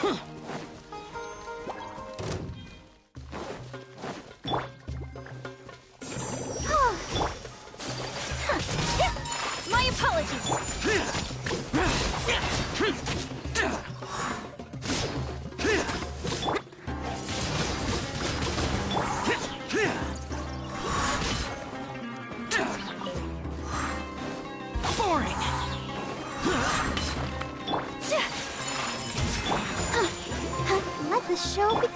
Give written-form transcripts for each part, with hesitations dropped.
My apologies. Boring. Let the show begin.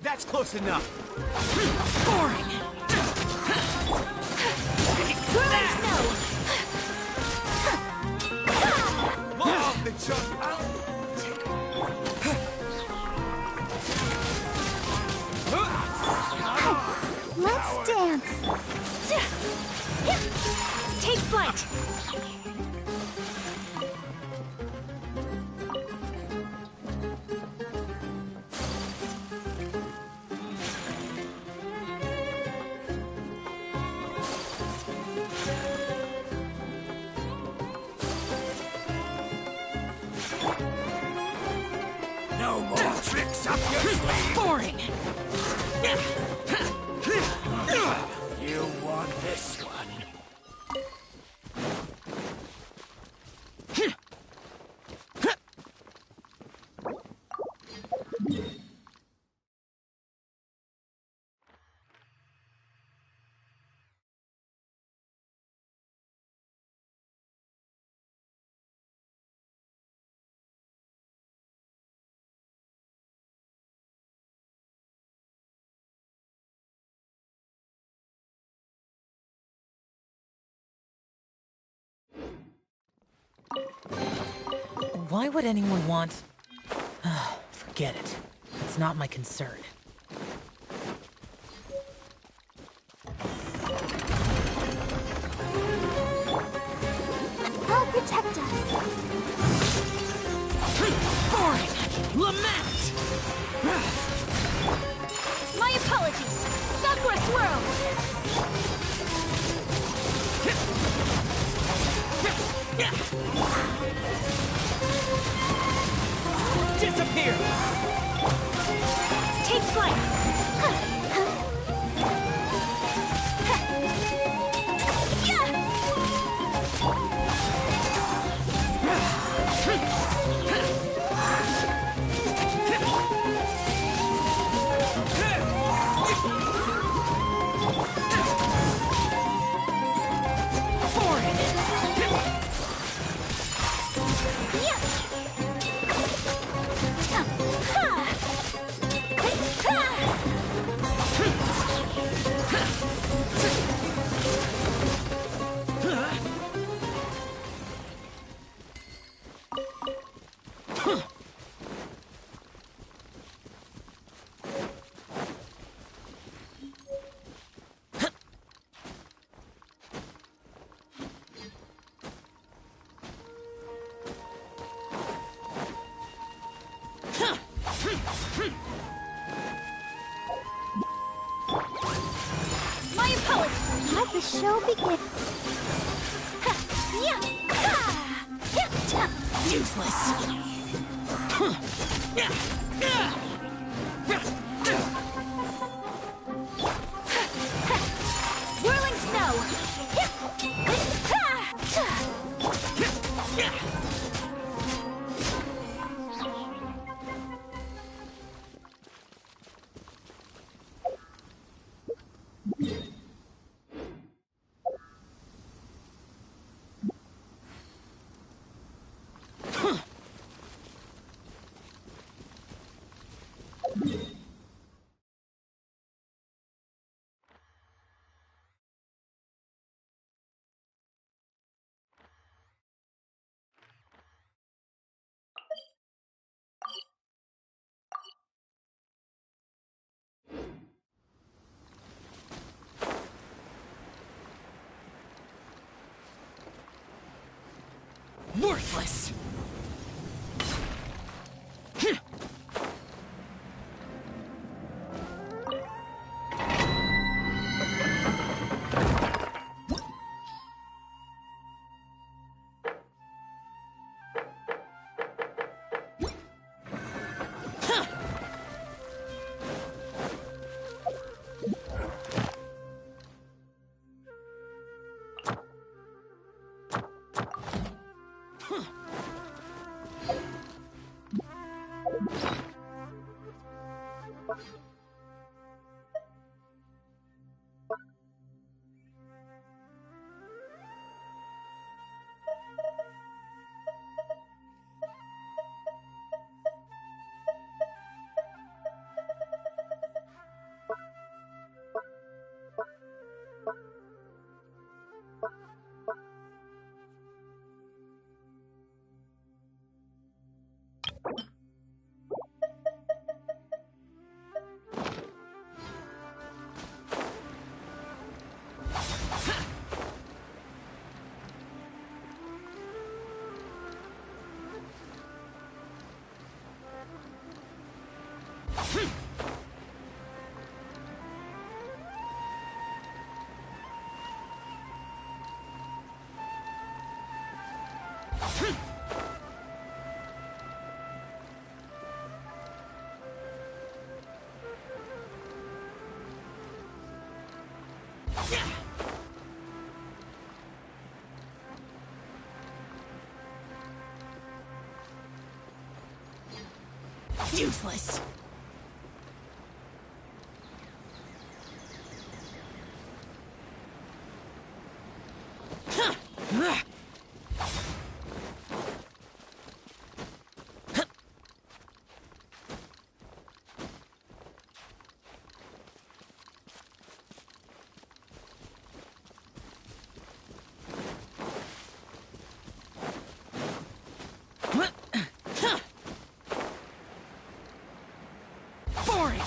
That's close enough. Boring. Whirling snow. Blow off the chunk. Let's dance. Take flight. No more tricks up your sleeve. Boring. You want this one? Why would anyone want... Forget it. It's not my concern. I'll protect us. Boring. Lament. My apologies. Sakura swirl. Disappear! Take flight. My apologies. Let the show begin. Useless. Whirling snow. Worthless! Useless! Boring!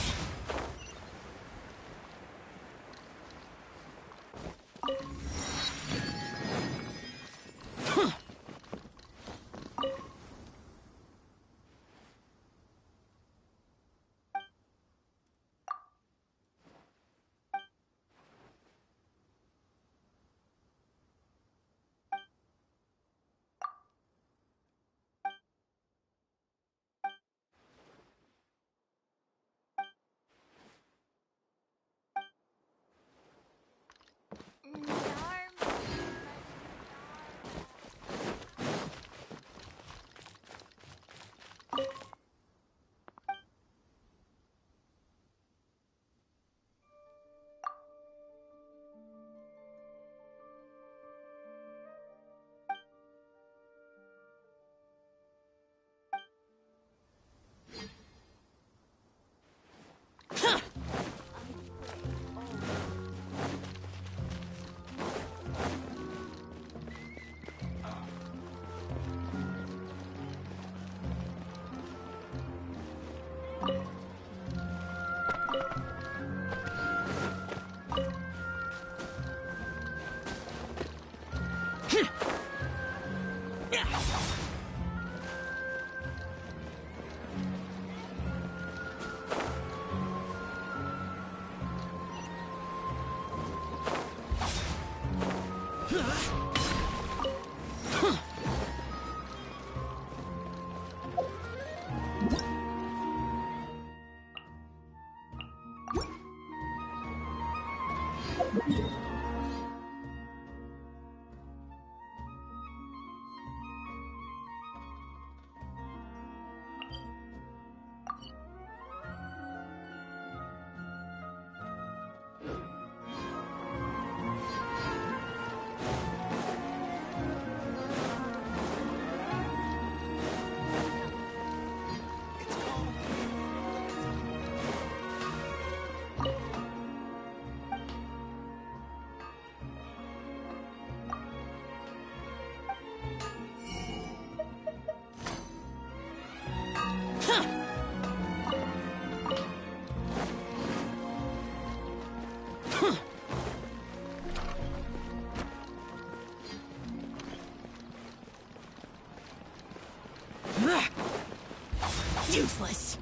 Useless.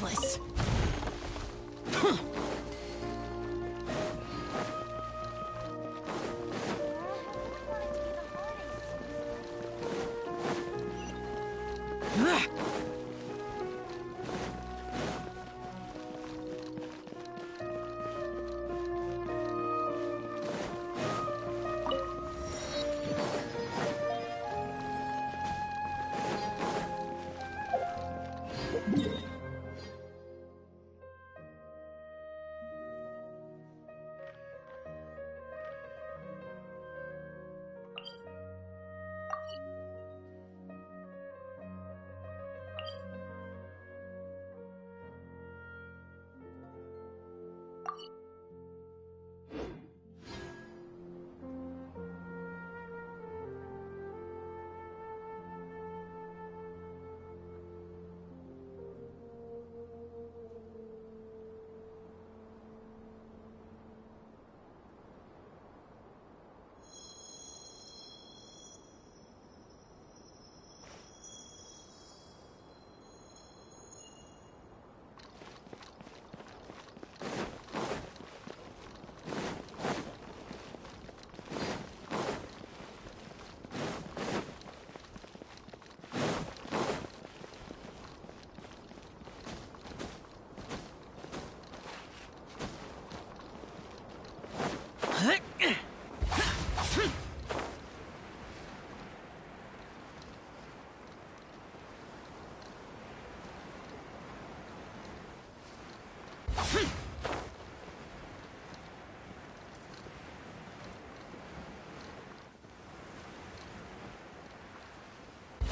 Useless.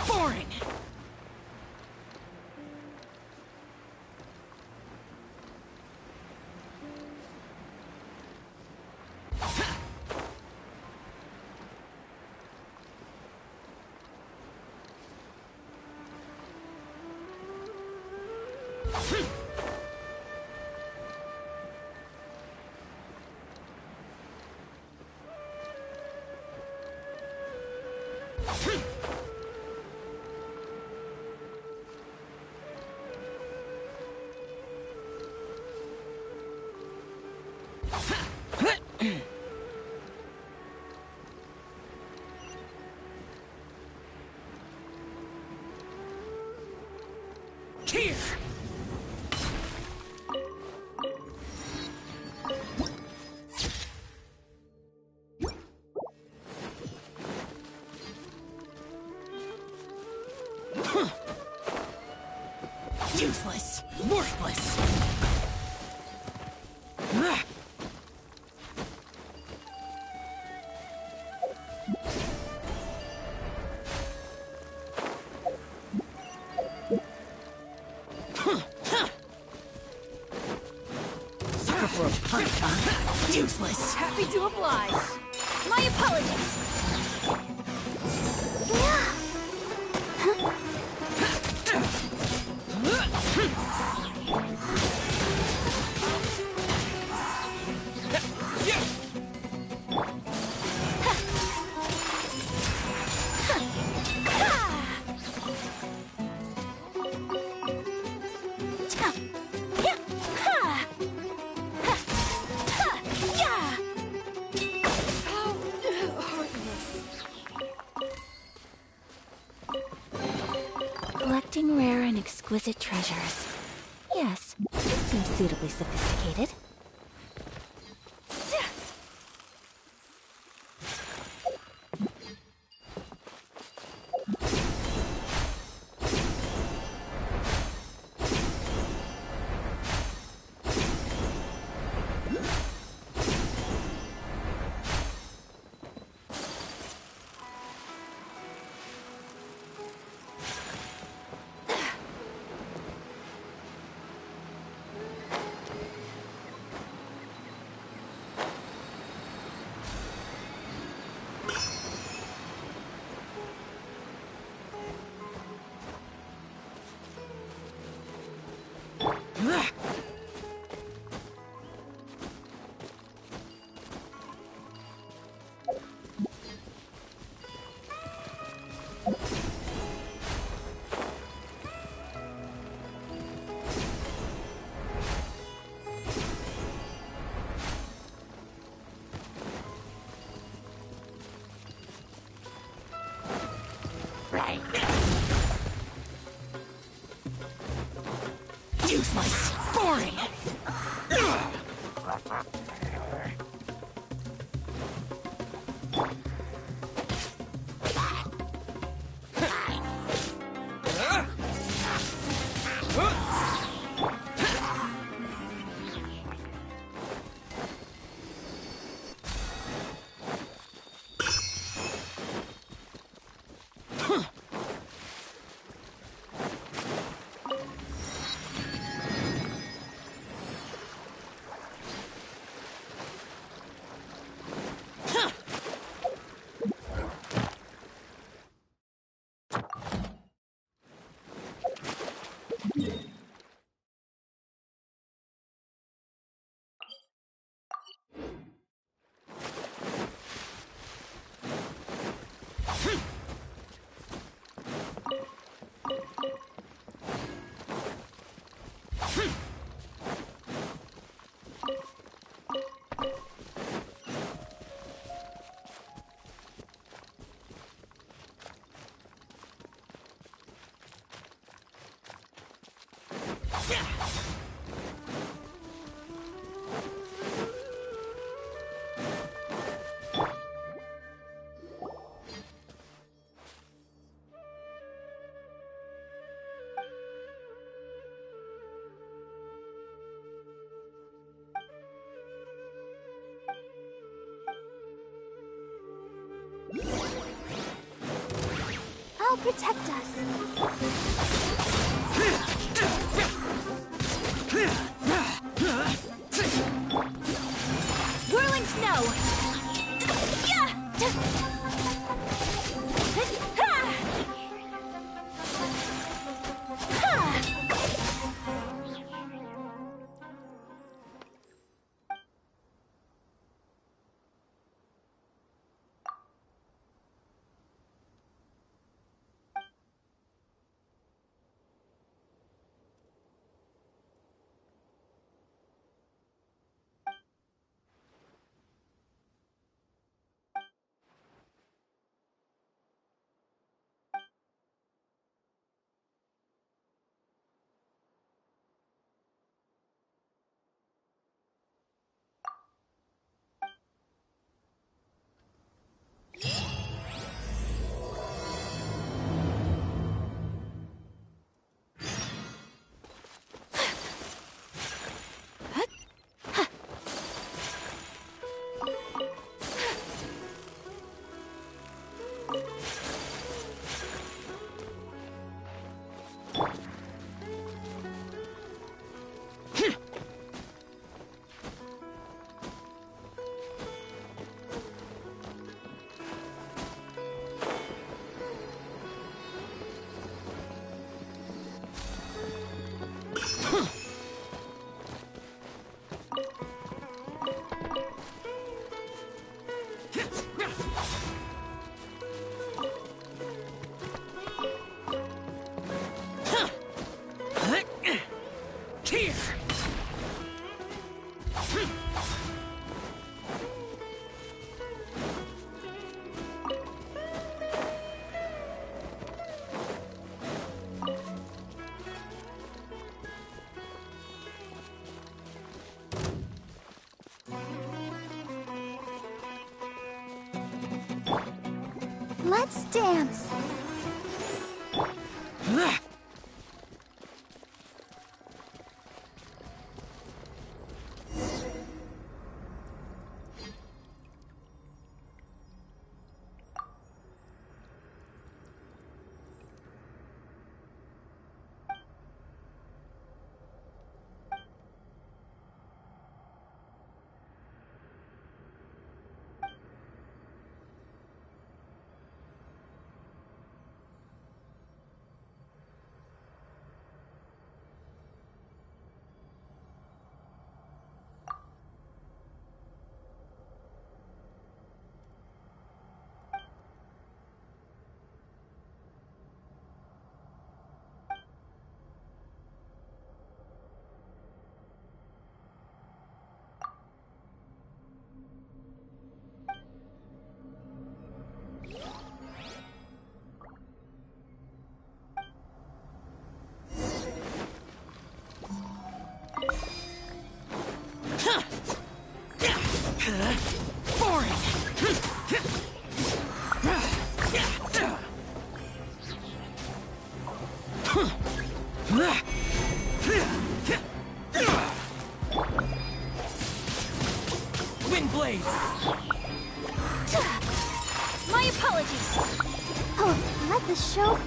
Boring! Here! Useless! Worthless! Sucker for a punch, huh? Useless! Happy to oblige. My apologies. Collecting rare and exquisite treasures. Yes, this seems suitably sophisticated. Use my scoring! I'll protect us. Whirling snow! Let's dance. Wind blade. My apologies. Oh, let the show.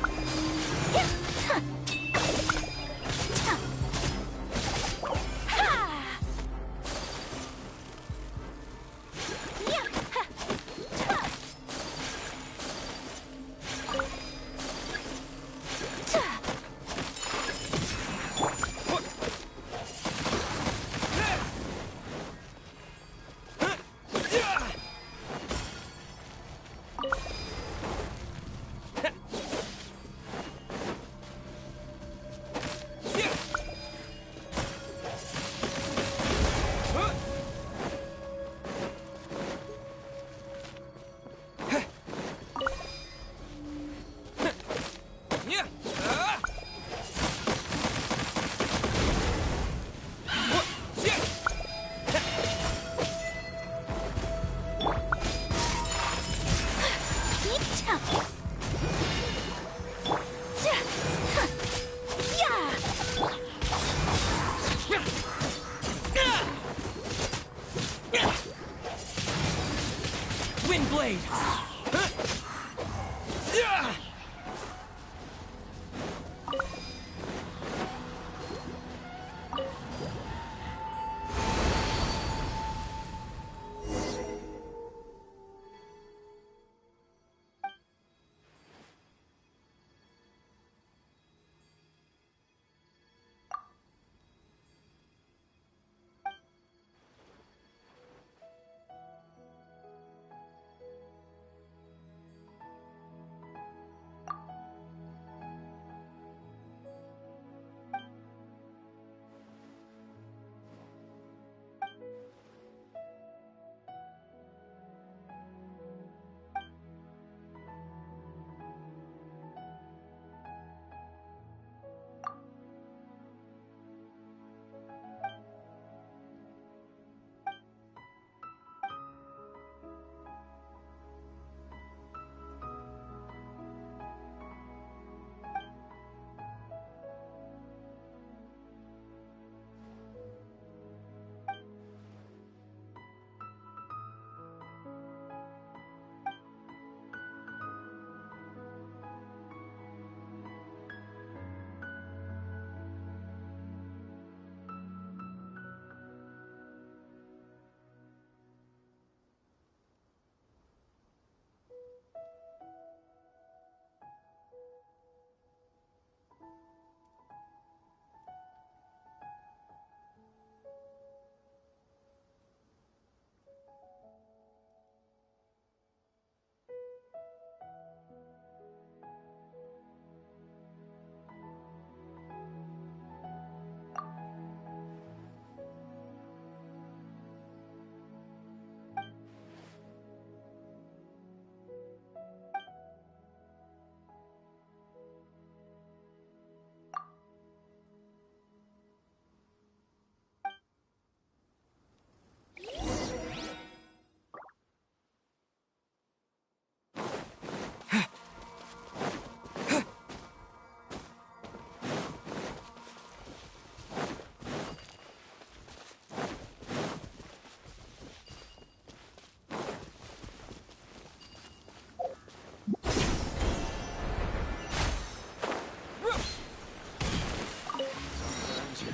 Wind blade.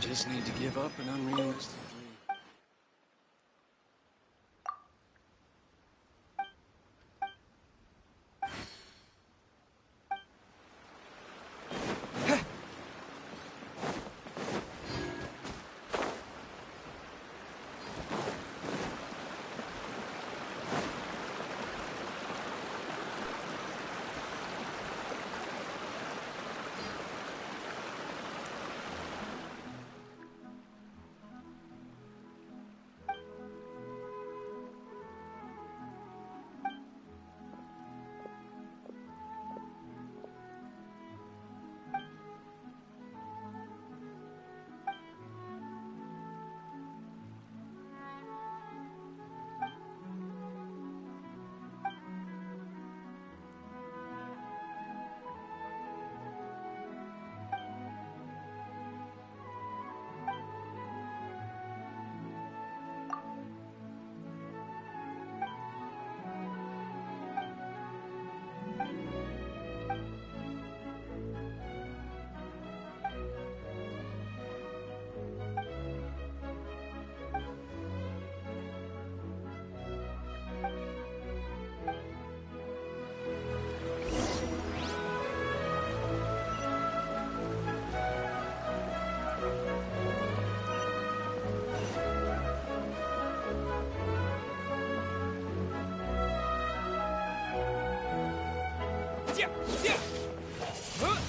Just need to give up an unrealistic dream. Yeah. Huh.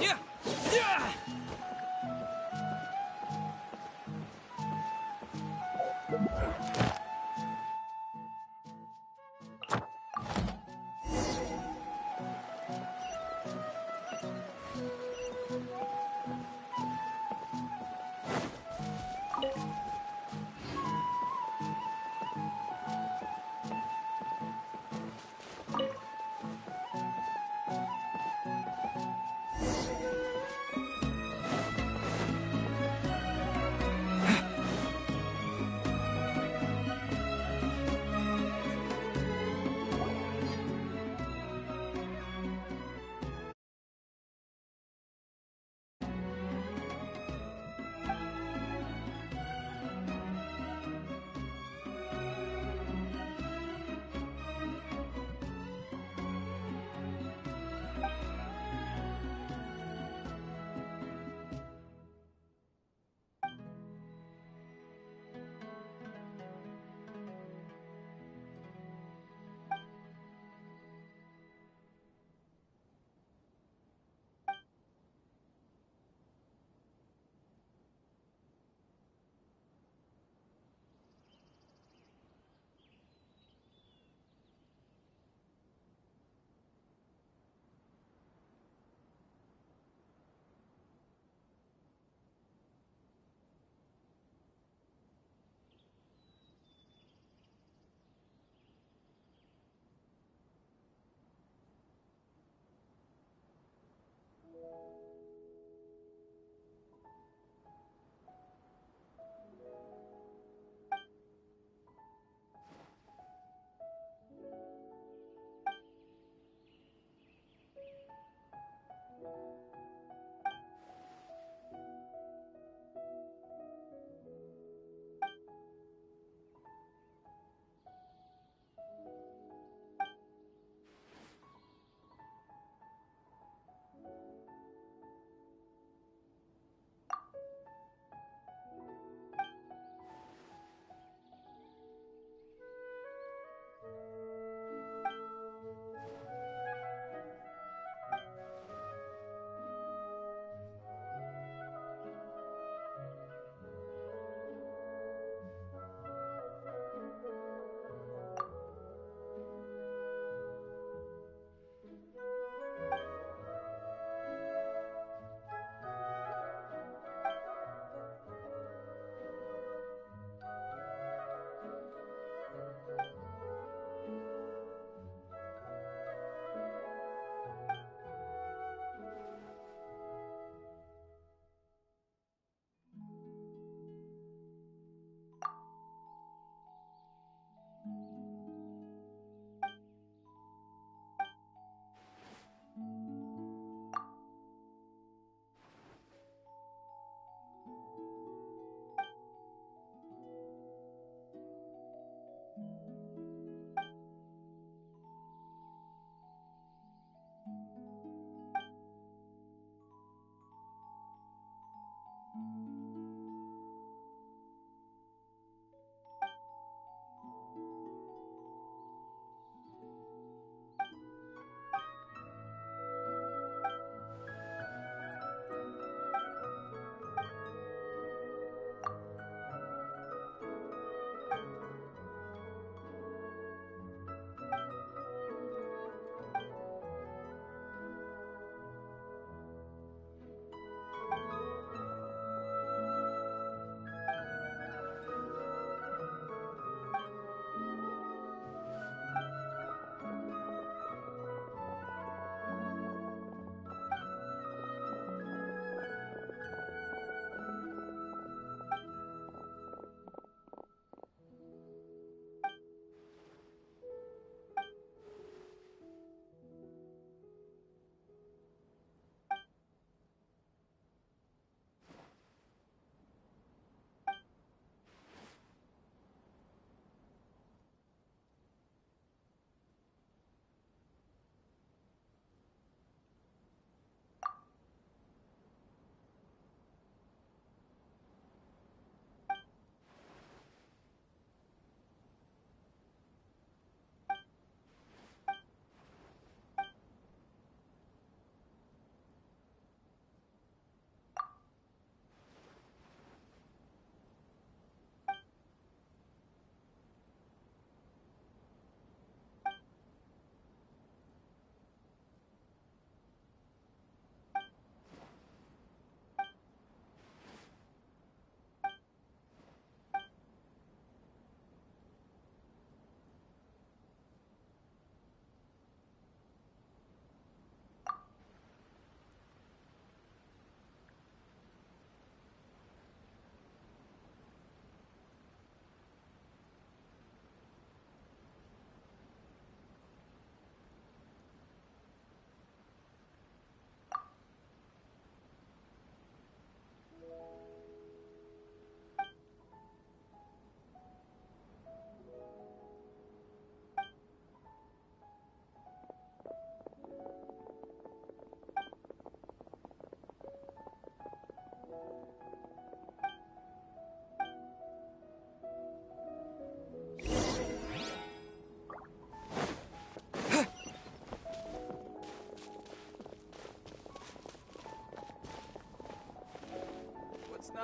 Yeah. Yeah.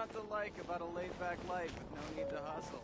not to like about a laid-back life with no need to hustle?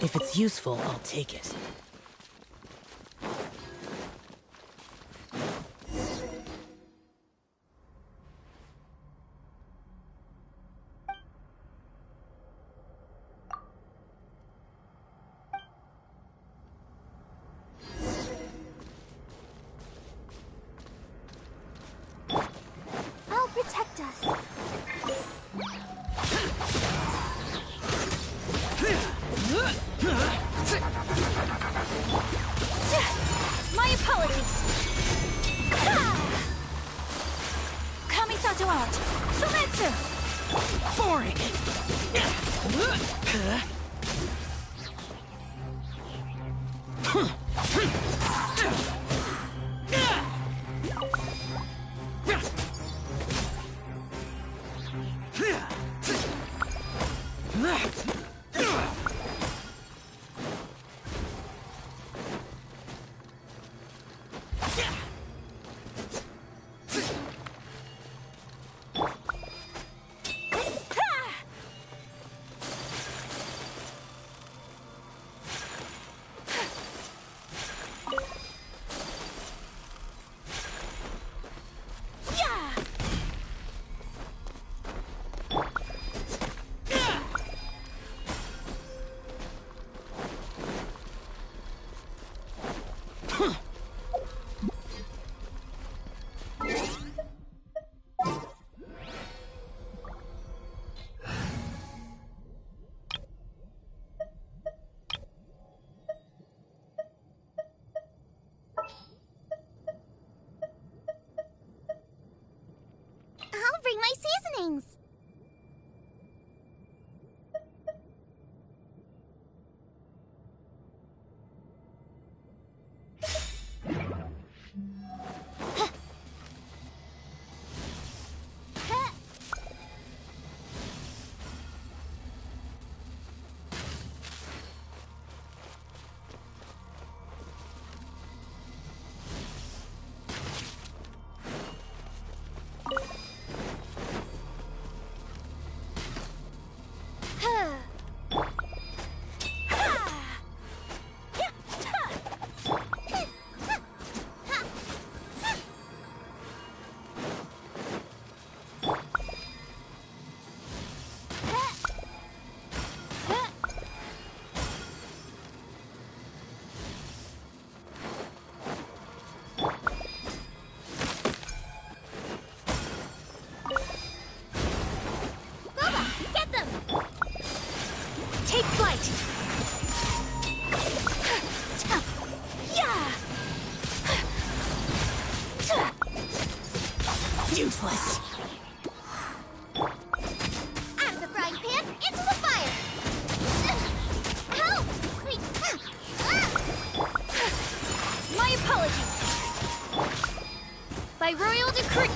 If it's useful, I'll take it. I'll protect us. My apologies. Kamisato out. Sometsu. Boring! I'll bring my seasonings. Take flight! Useless! Out of the frying pan, into the fire! Help! Wait. My apologies! By royal decree!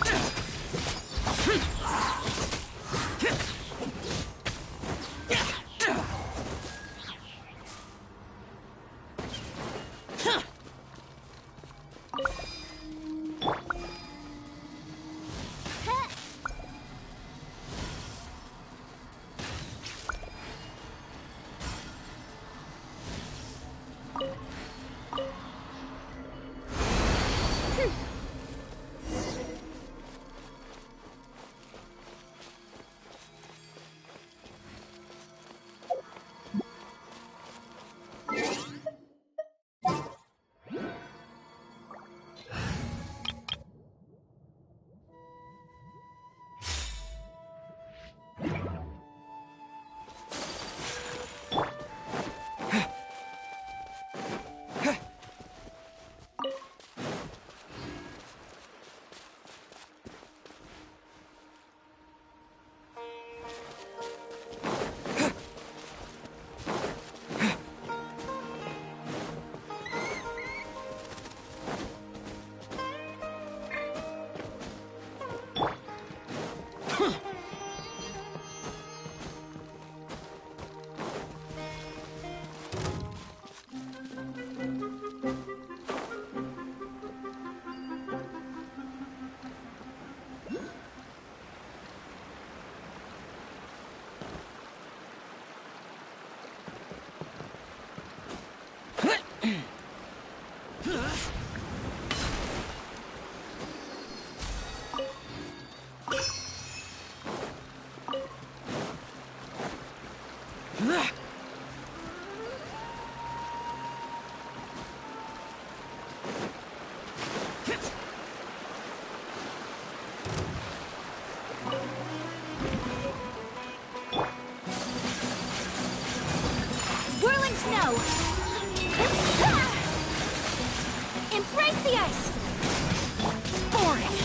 snow! Embrace the ice! Boring!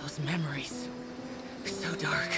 Those memories. So dark.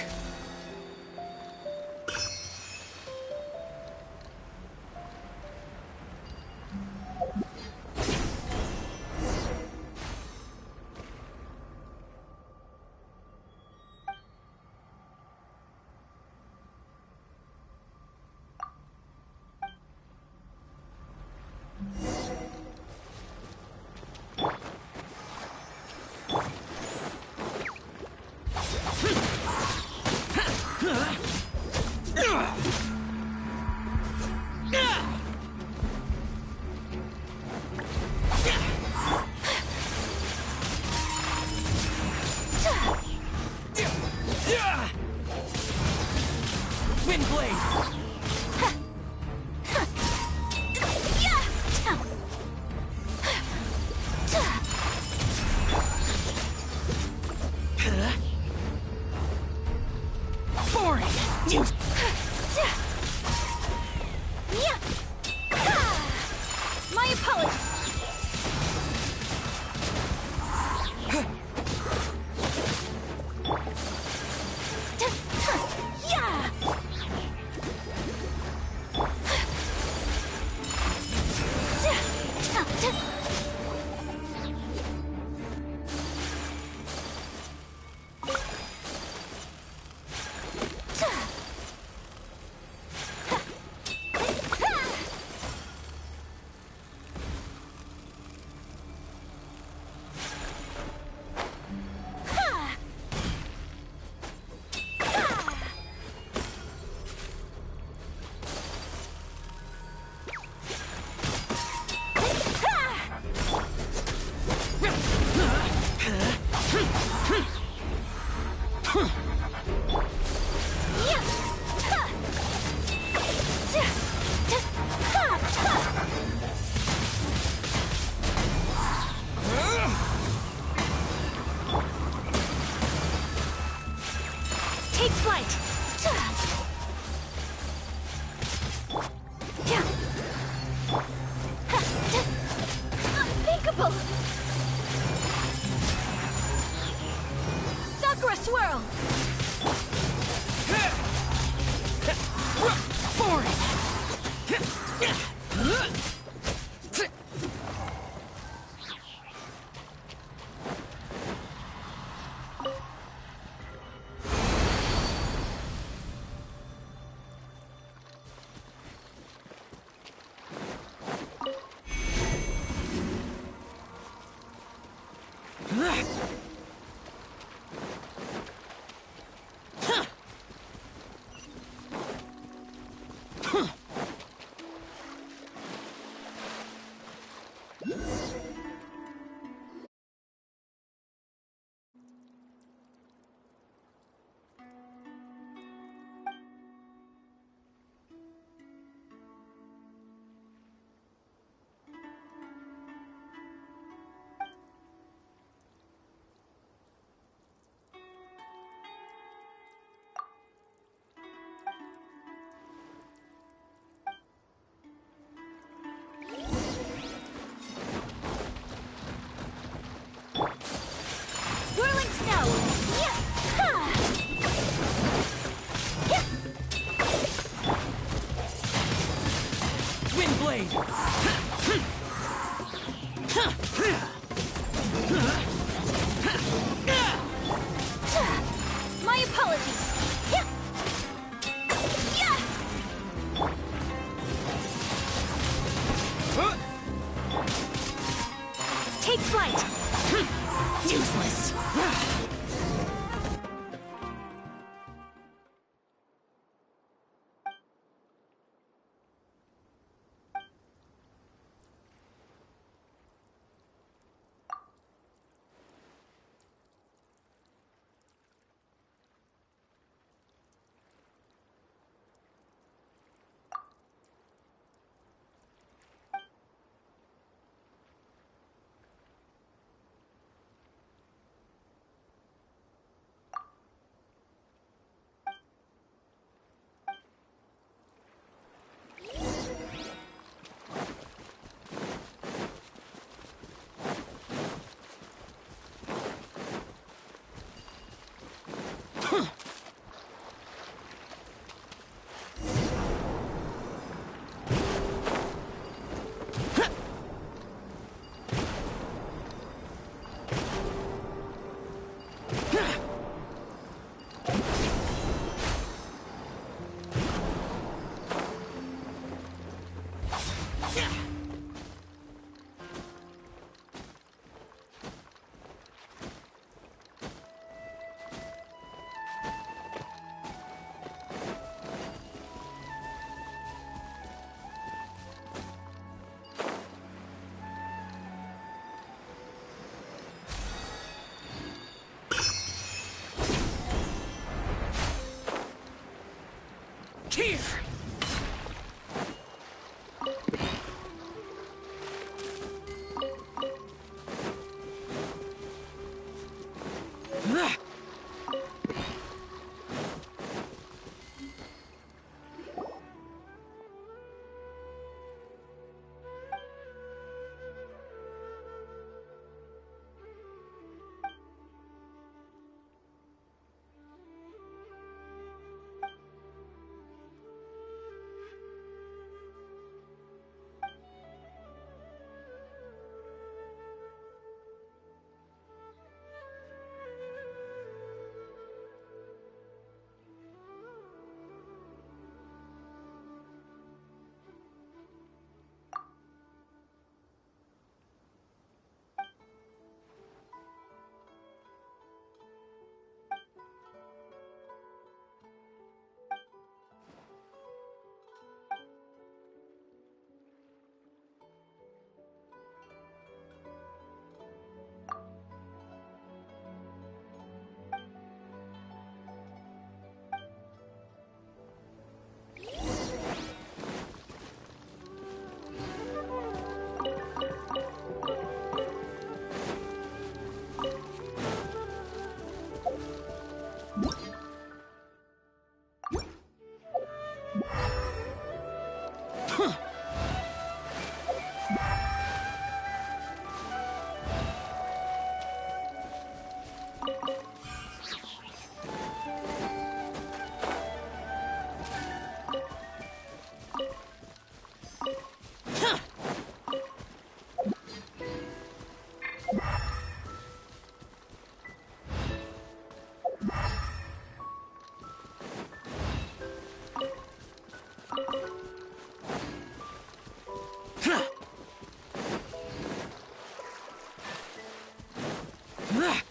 Wind blade! Boring! My apologies! Take flight! Unthinkable! Sakura swirl! Boring! Whirling snow! Yeah! Ha! Yeah! Wind blade! My apologies! Yeah! Yeah! Take flight! Useless! Here! Boring!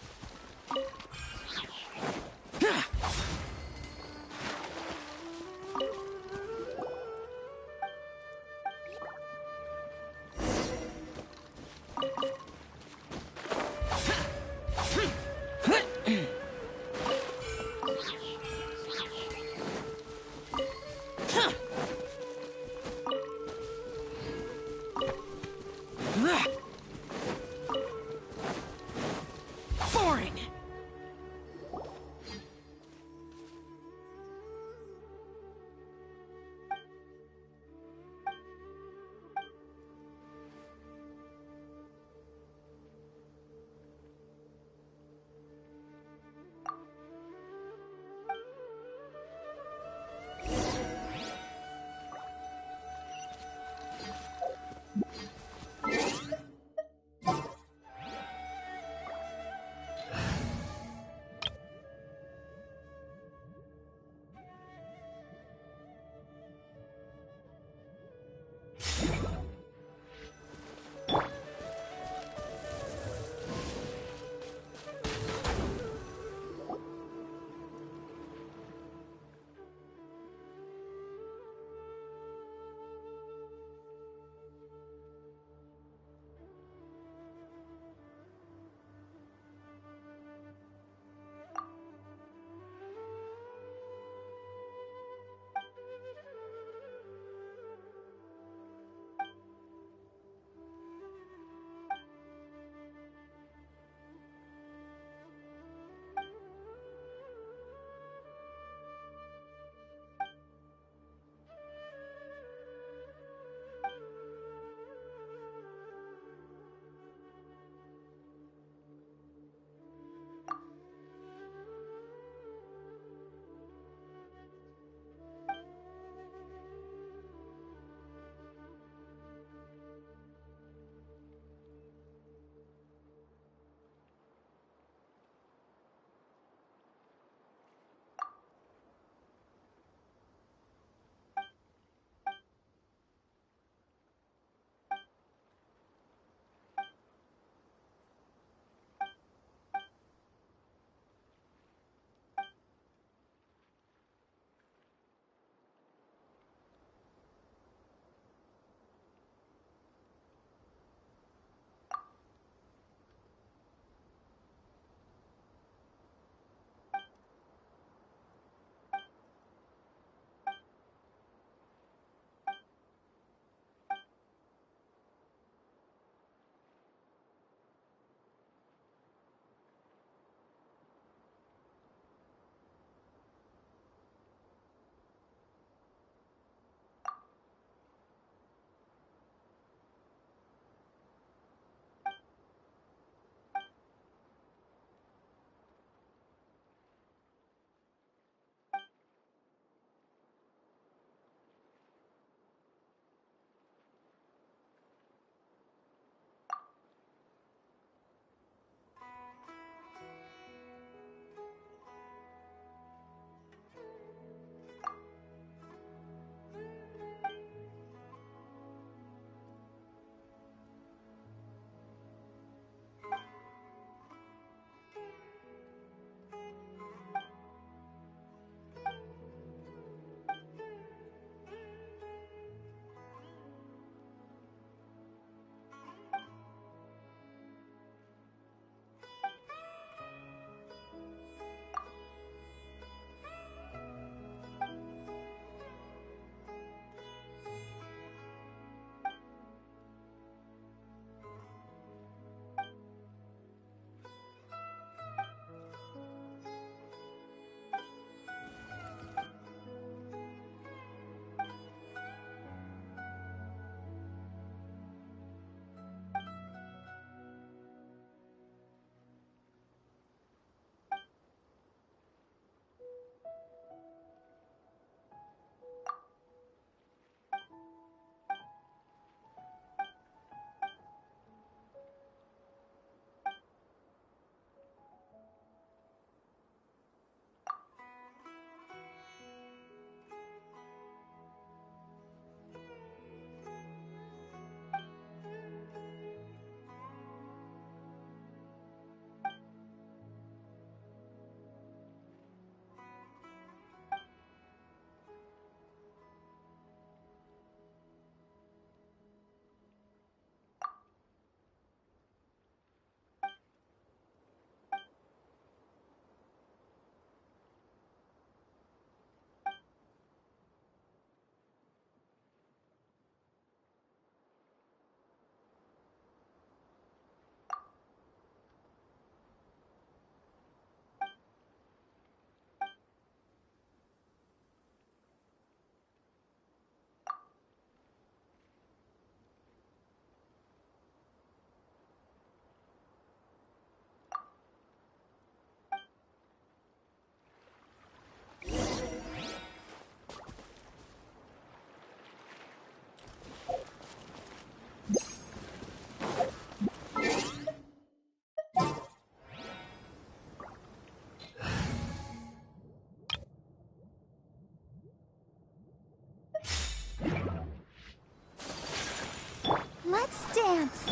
dance.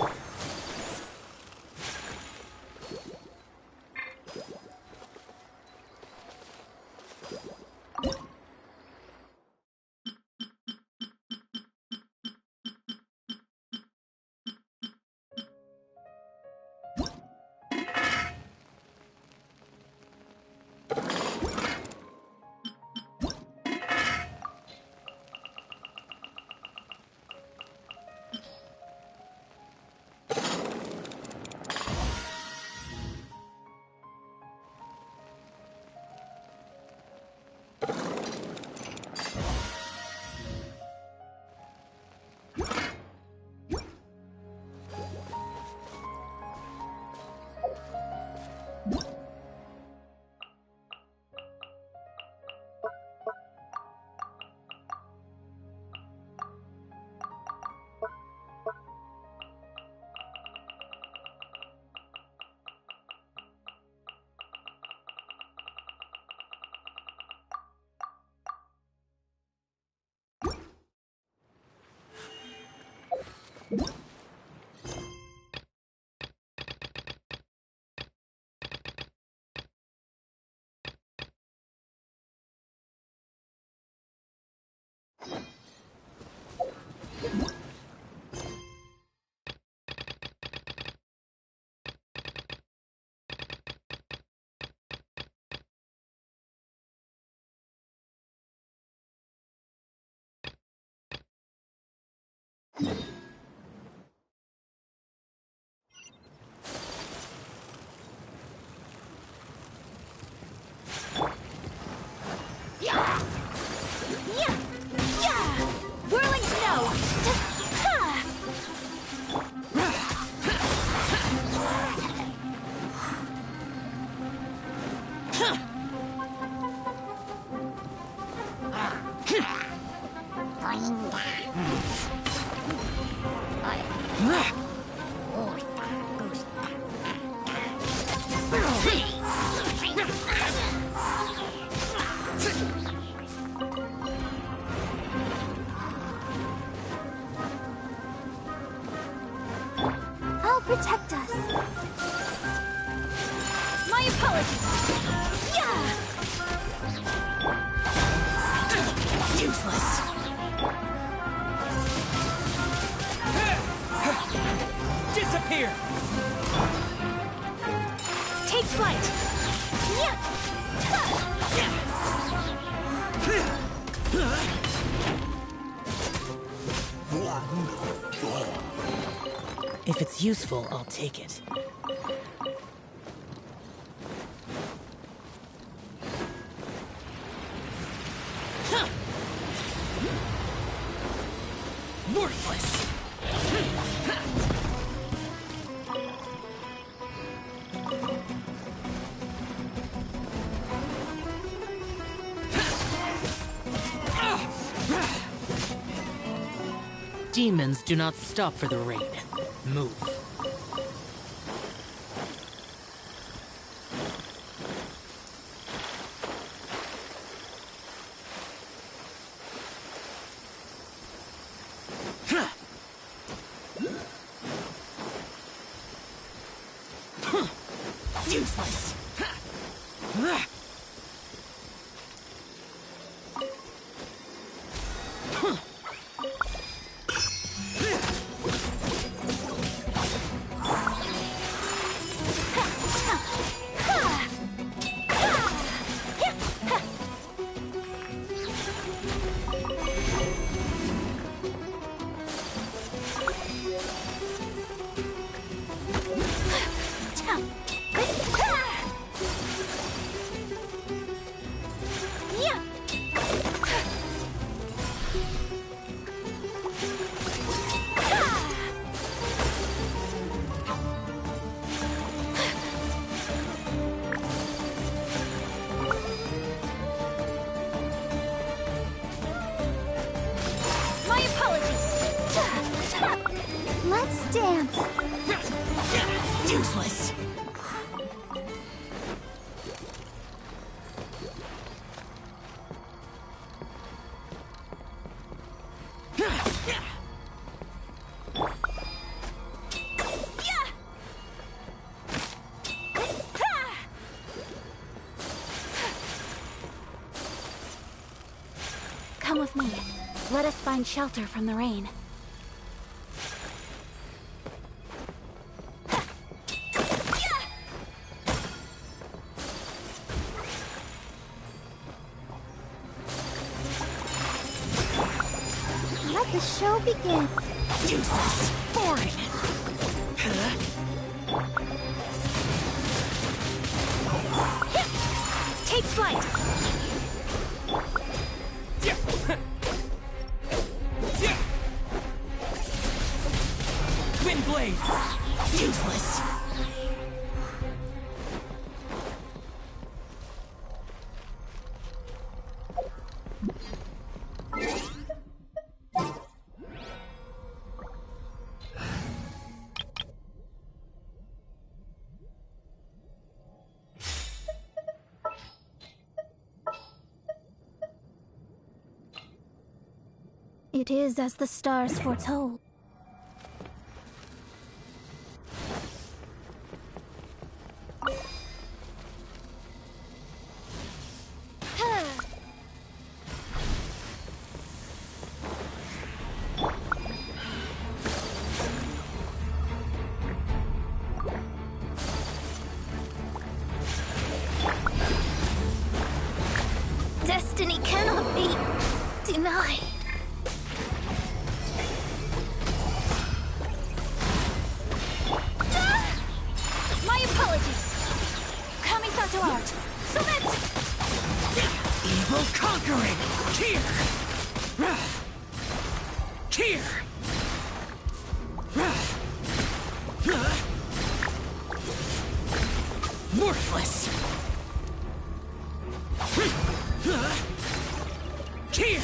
Whirling snow! Ha! I'll protect us. My apologies! Yeah! Useless. Disappear. Take flight! Yeah! If it's useful, I'll take it. Worthless. Demons do not stop for the raid. Move. Useless. My apologies! Let's dance. Useless. with me. Let us find shelter from the rain. Let the show begin. Useless. Boring. Take flight. Wind blade. Useless. It is as the stars foretold. Destiny cannot be denied. My apologies. Kamisato art. Submit! Evil conquering. Here. Here. Worthless. Here.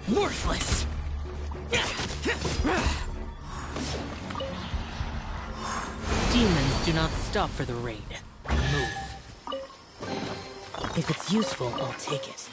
Worthless. Demons do not stop for the raid. Move. If it's useful, I'll take it.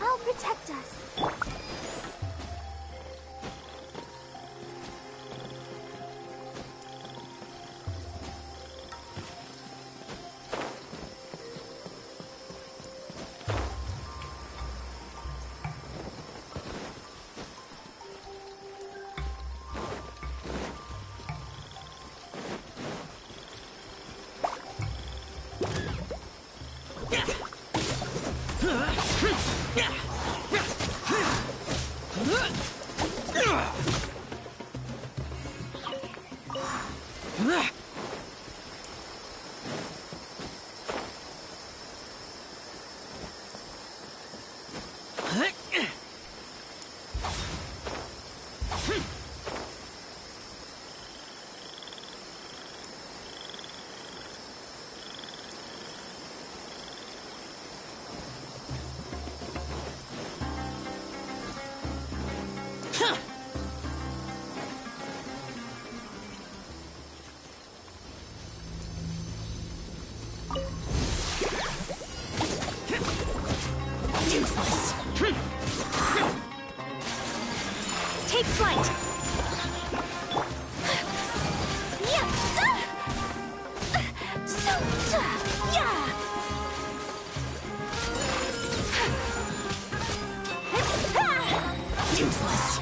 I'll protect us. Useless. Take flight. Yeah. So, yeah. Useless.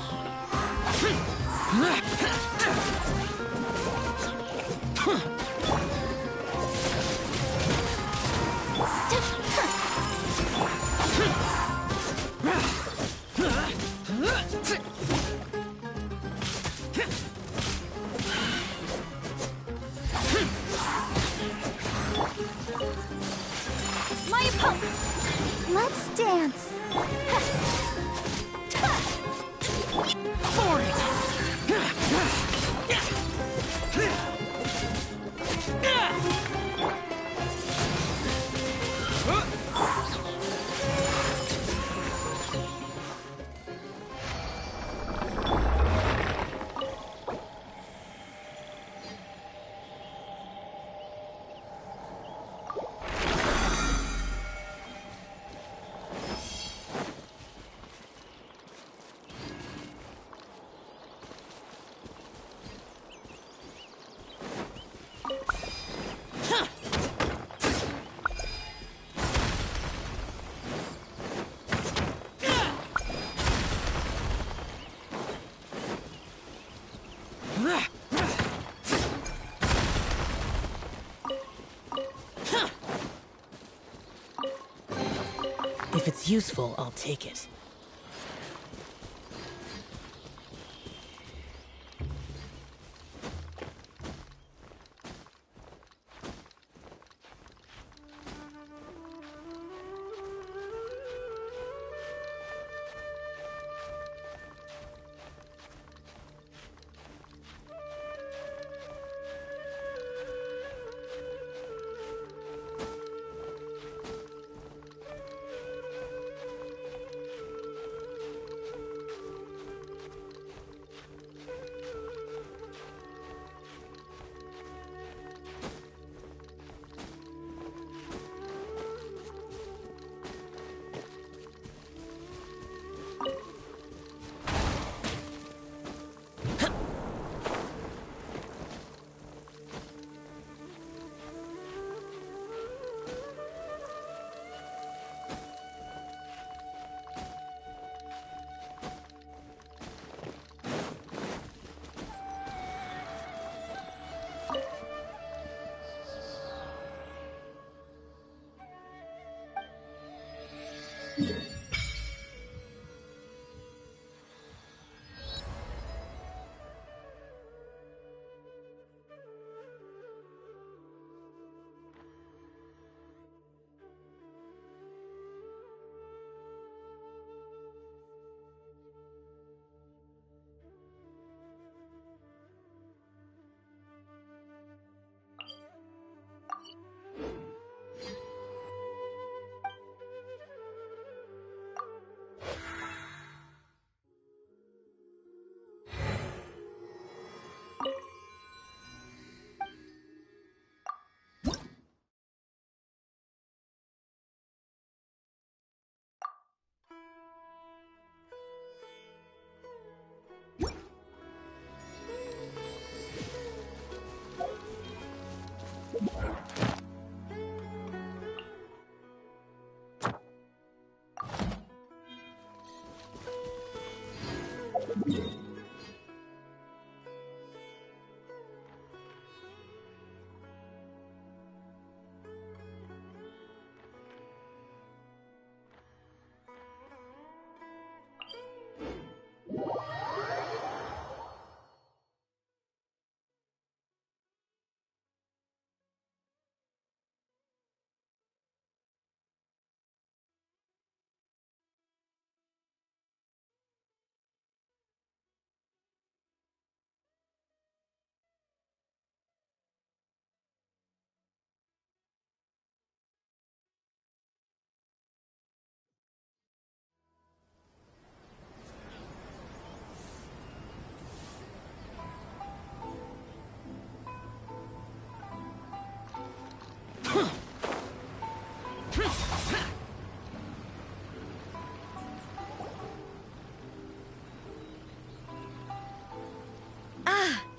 it's useful, I'll take it.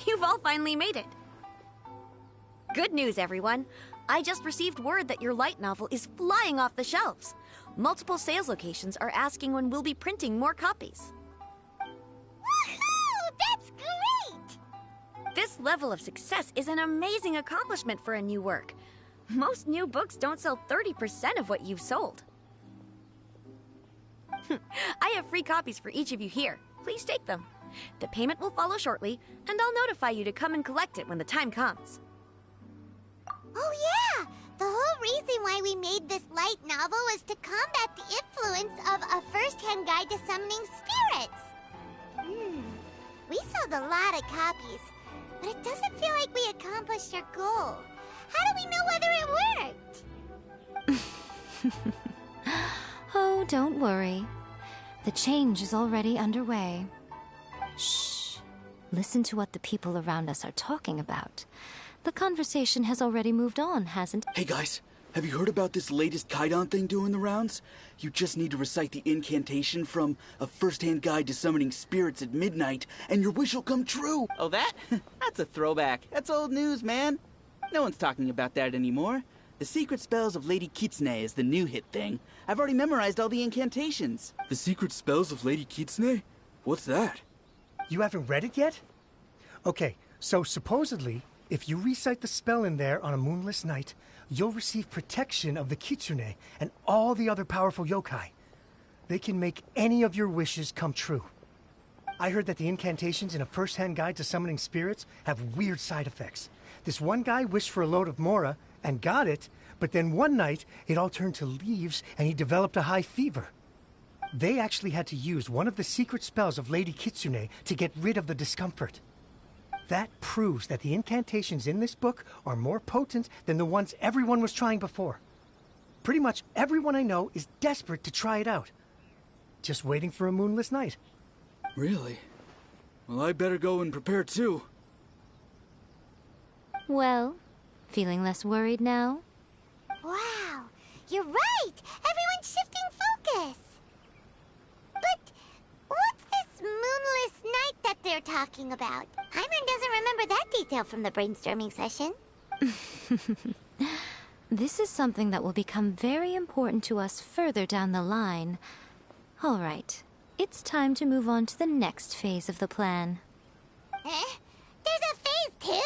You've all finally made it. Good news, everyone. I just received word that your light novel is flying off the shelves. Multiple sales locations are asking when we'll be printing more copies. Woohoo! That's great! This level of success is an amazing accomplishment for a new work. Most new books don't sell 30% of what you've sold. I have free copies for each of you here. Please take them. The payment will follow shortly, and I'll notify you to come and collect it when the time comes. Oh yeah! The whole reason why we made this light novel was to combat the influence of a first-hand guide to summoning spirits. We sold a lot of copies, but it doesn't feel like we accomplished our goal. How do we know whether it worked? Oh, don't worry. The change is already underway. Shh. Listen to what the people around us are talking about. The conversation has already moved on, hasn't it? Hey guys, have you heard about this latest Kaidan thing doing the rounds? You just need to recite the incantation from A First-Hand Guide to Summoning Spirits at midnight, and your wish will come true! Oh, that? That's a throwback. That's old news, man. No one's talking about that anymore. The Secret Spells of Lady Kitsune is the new hit thing. I've already memorized all the incantations. The Secret Spells of Lady Kitsune? What's that? You haven't read it yet? Okay, so supposedly, if you recite the spell in there on a moonless night, you'll receive protection of the Kitsune and all the other powerful yokai. They can make any of your wishes come true. I heard that the incantations in a first-hand guide to summoning spirits have weird side effects. This one guy wished for a load of Mora and got it, but then one night it all turned to leaves and he developed a high fever. They actually had to use one of the secret spells of Lady Kitsune to get rid of the discomfort. That proves that the incantations in this book are more potent than the ones everyone was trying before. Pretty much everyone I know is desperate to try it out. Just waiting for a moonless night. Really? Well, I better go and prepare too. Well, feeling less worried now? Wow, you're right! Everyone's shifting focus! But what's this moonless night that they're talking about? Hyman doesn't remember that detail from the brainstorming session. This is something that will become very important to us further down the line. All right, it's time to move on to the next phase of the plan. Eh? There's a phase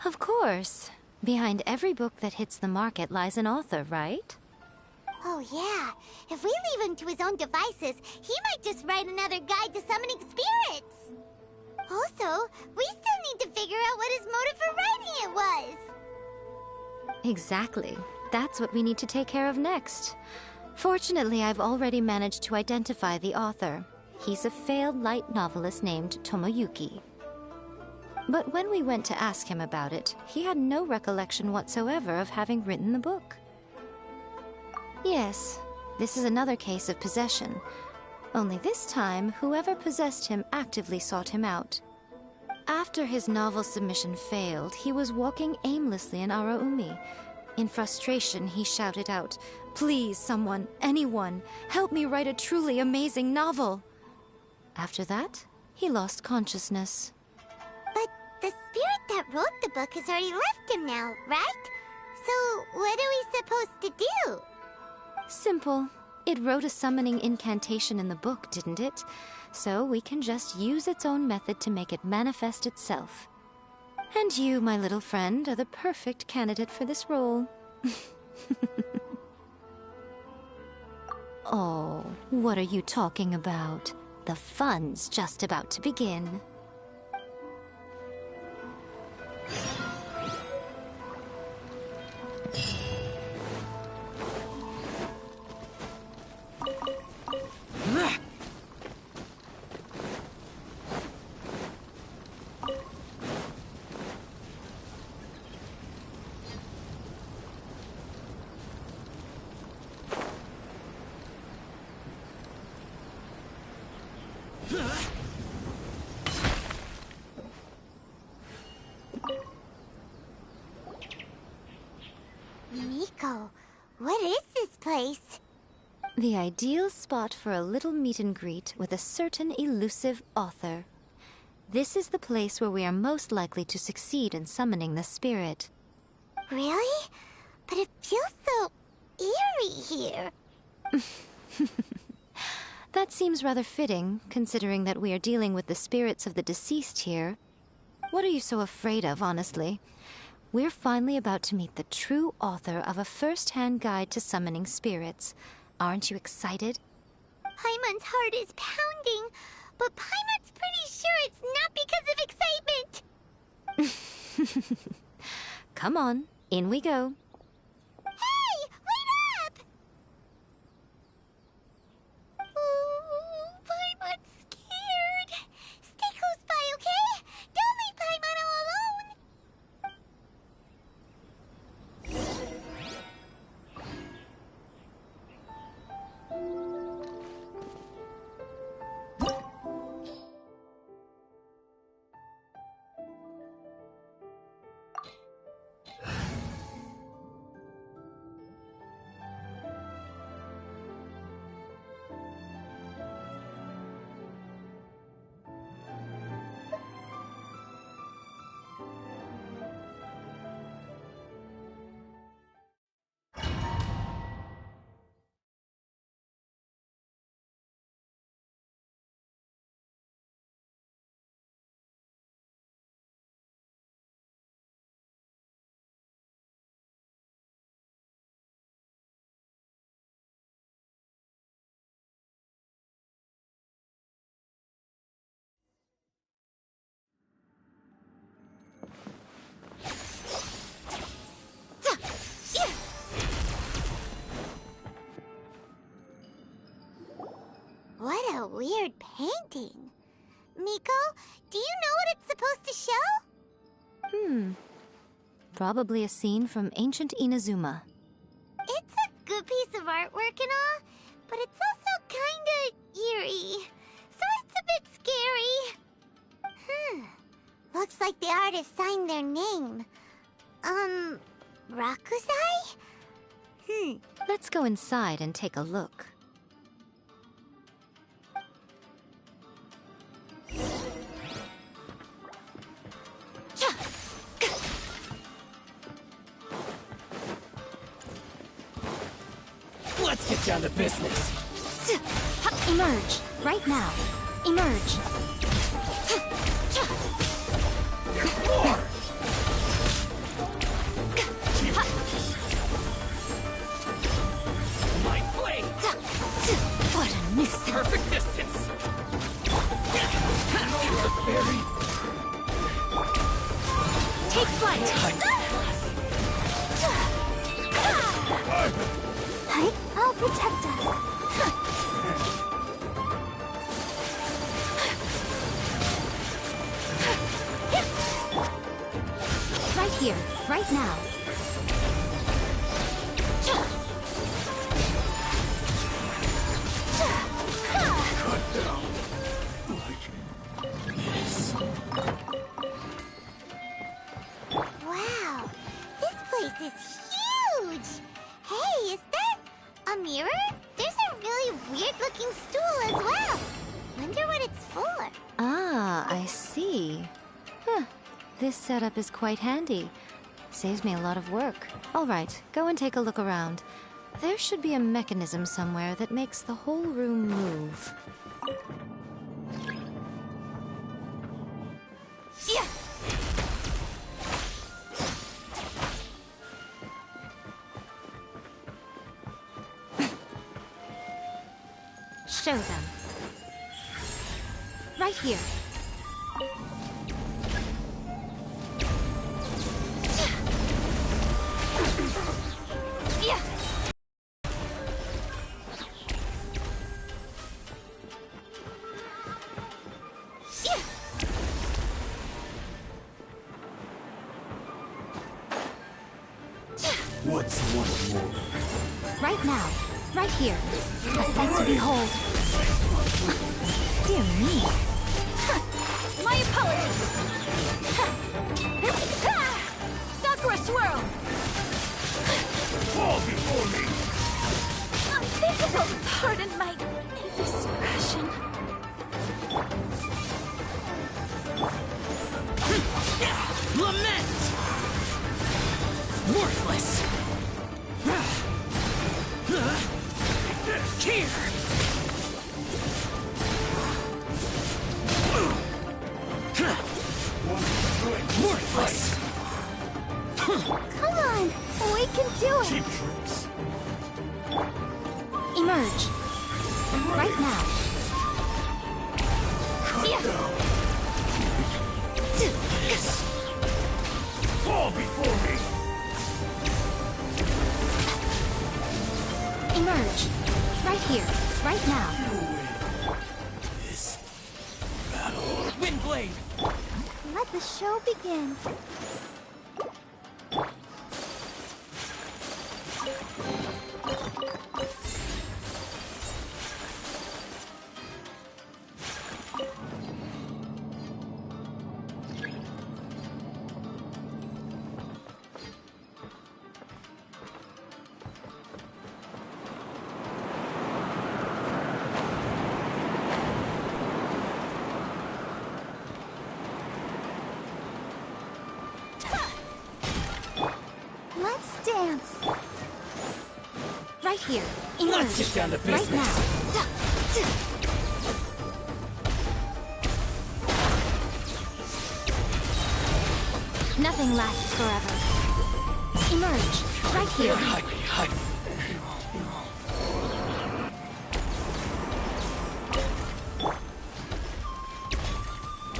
2? Of course. Behind every book that hits the market lies an author, right? Oh yeah, if we leave him to his own devices, he might just write another guide to summoning spirits! Also, we still need to figure out what his motive for writing it was! Exactly. That's what we need to take care of next. Fortunately, I've already managed to identify the author. He's a failed light novelist named Tomoyuki. But when we went to ask him about it, he had no recollection whatsoever of having written the book. Yes, this is another case of possession. Only this time, whoever possessed him actively sought him out. After his novel submission failed, he was walking aimlessly in Araumi. In frustration, he shouted out, "Please, someone, anyone, help me write a truly amazing novel!" After that, he lost consciousness. But the spirit that wrote the book has already left him now, right? So what are we supposed to do? Simple. It wrote a summoning incantation in the book, didn't it? So we can just use its own method to make it manifest itself. And you, my little friend, are the perfect candidate for this role. Oh, what are you talking about? The fun's just about to begin. Miko, what is this place? The ideal spot for a little meet and greet with a certain elusive author. This is the place where we are most likely to succeed in summoning the spirit. Really? But it feels so eerie here. That seems rather fitting, considering that we are dealing with the spirits of the deceased here. What are you so afraid of, honestly? We're finally about to meet the true author of a first-hand guide to summoning spirits. Aren't you excited? Paimon's heart is pounding, but Paimon's pretty sure it's not because of excitement. Come on, in we go. Hey, wait up! Ooh, Paimon's scared. Stay close by, okay? Don't leave Paimon all alone. weird painting. Miko, do you know what it's supposed to show? Probably a scene from ancient Inazuma. It's a good piece of artwork and all, but it's also kinda eerie. So it's a bit scary. Looks like the artist signed their name. Rakusai? Let's go inside and take a look. Let's get down to business. Emerge! Right now! Emerge! More! My blade! What a nuisance! Perfect distance! Very... Take flight! I'll protect us. Right here, right now. Cut down. Like this. Wow, this place is huge. Hey, is that a mirror? There's a really weird-looking stool as well. Wonder what it's for. Ah, I see. This setup is quite handy. Saves me a lot of work. All right, go and take a look around. There should be a mechanism somewhere that makes the whole room move. Yeah. Show them. Right here. Yeah. What's one more? Right now. Right here. A sight to behold. Dear me. My apologies! Sakura Swirl! Fall before me! Unthinkable! Pardon my indiscretion. Lament! Worthless! Here! Worthless! Come on, we can do it. Cheap tricks. Emerge. Right now. Cut down. Fall before me! Emerge. Right here. Right now. This battle. Windblade! Let the show begin. Let's dance. Right here. Let's Emerge. get down to Right business. now. Nothing lasts forever. Emerge. Right here. Hide me, hide me.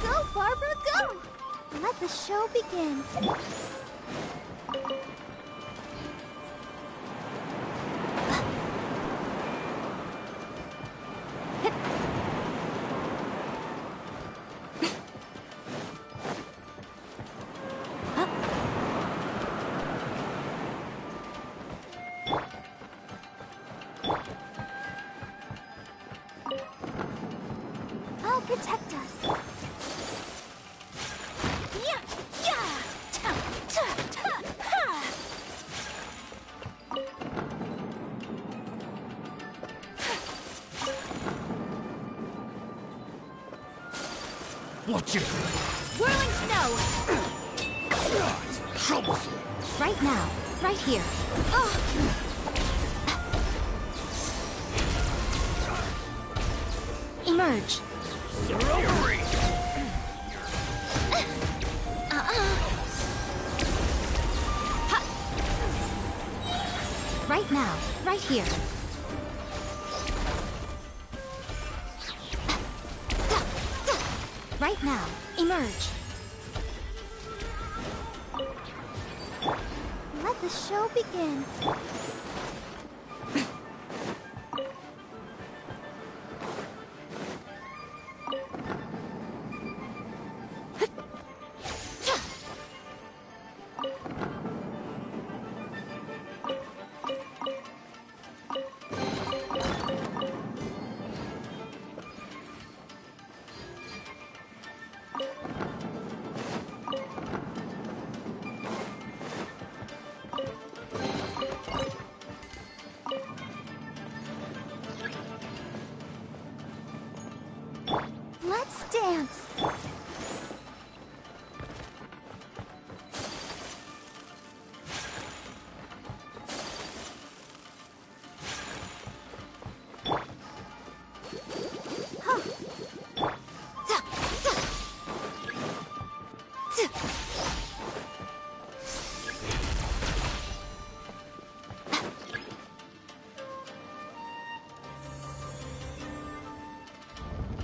Go, Barbara, go! Let the show begin. protect us. Yeah, yeah. Ta, ta, ta, ha. Watch it! Whirling snow! Troublesome! Right now. Right here. Emerge. Fury! Right now. Right here. Right now. Emerge. Let the show begin. Let's dance.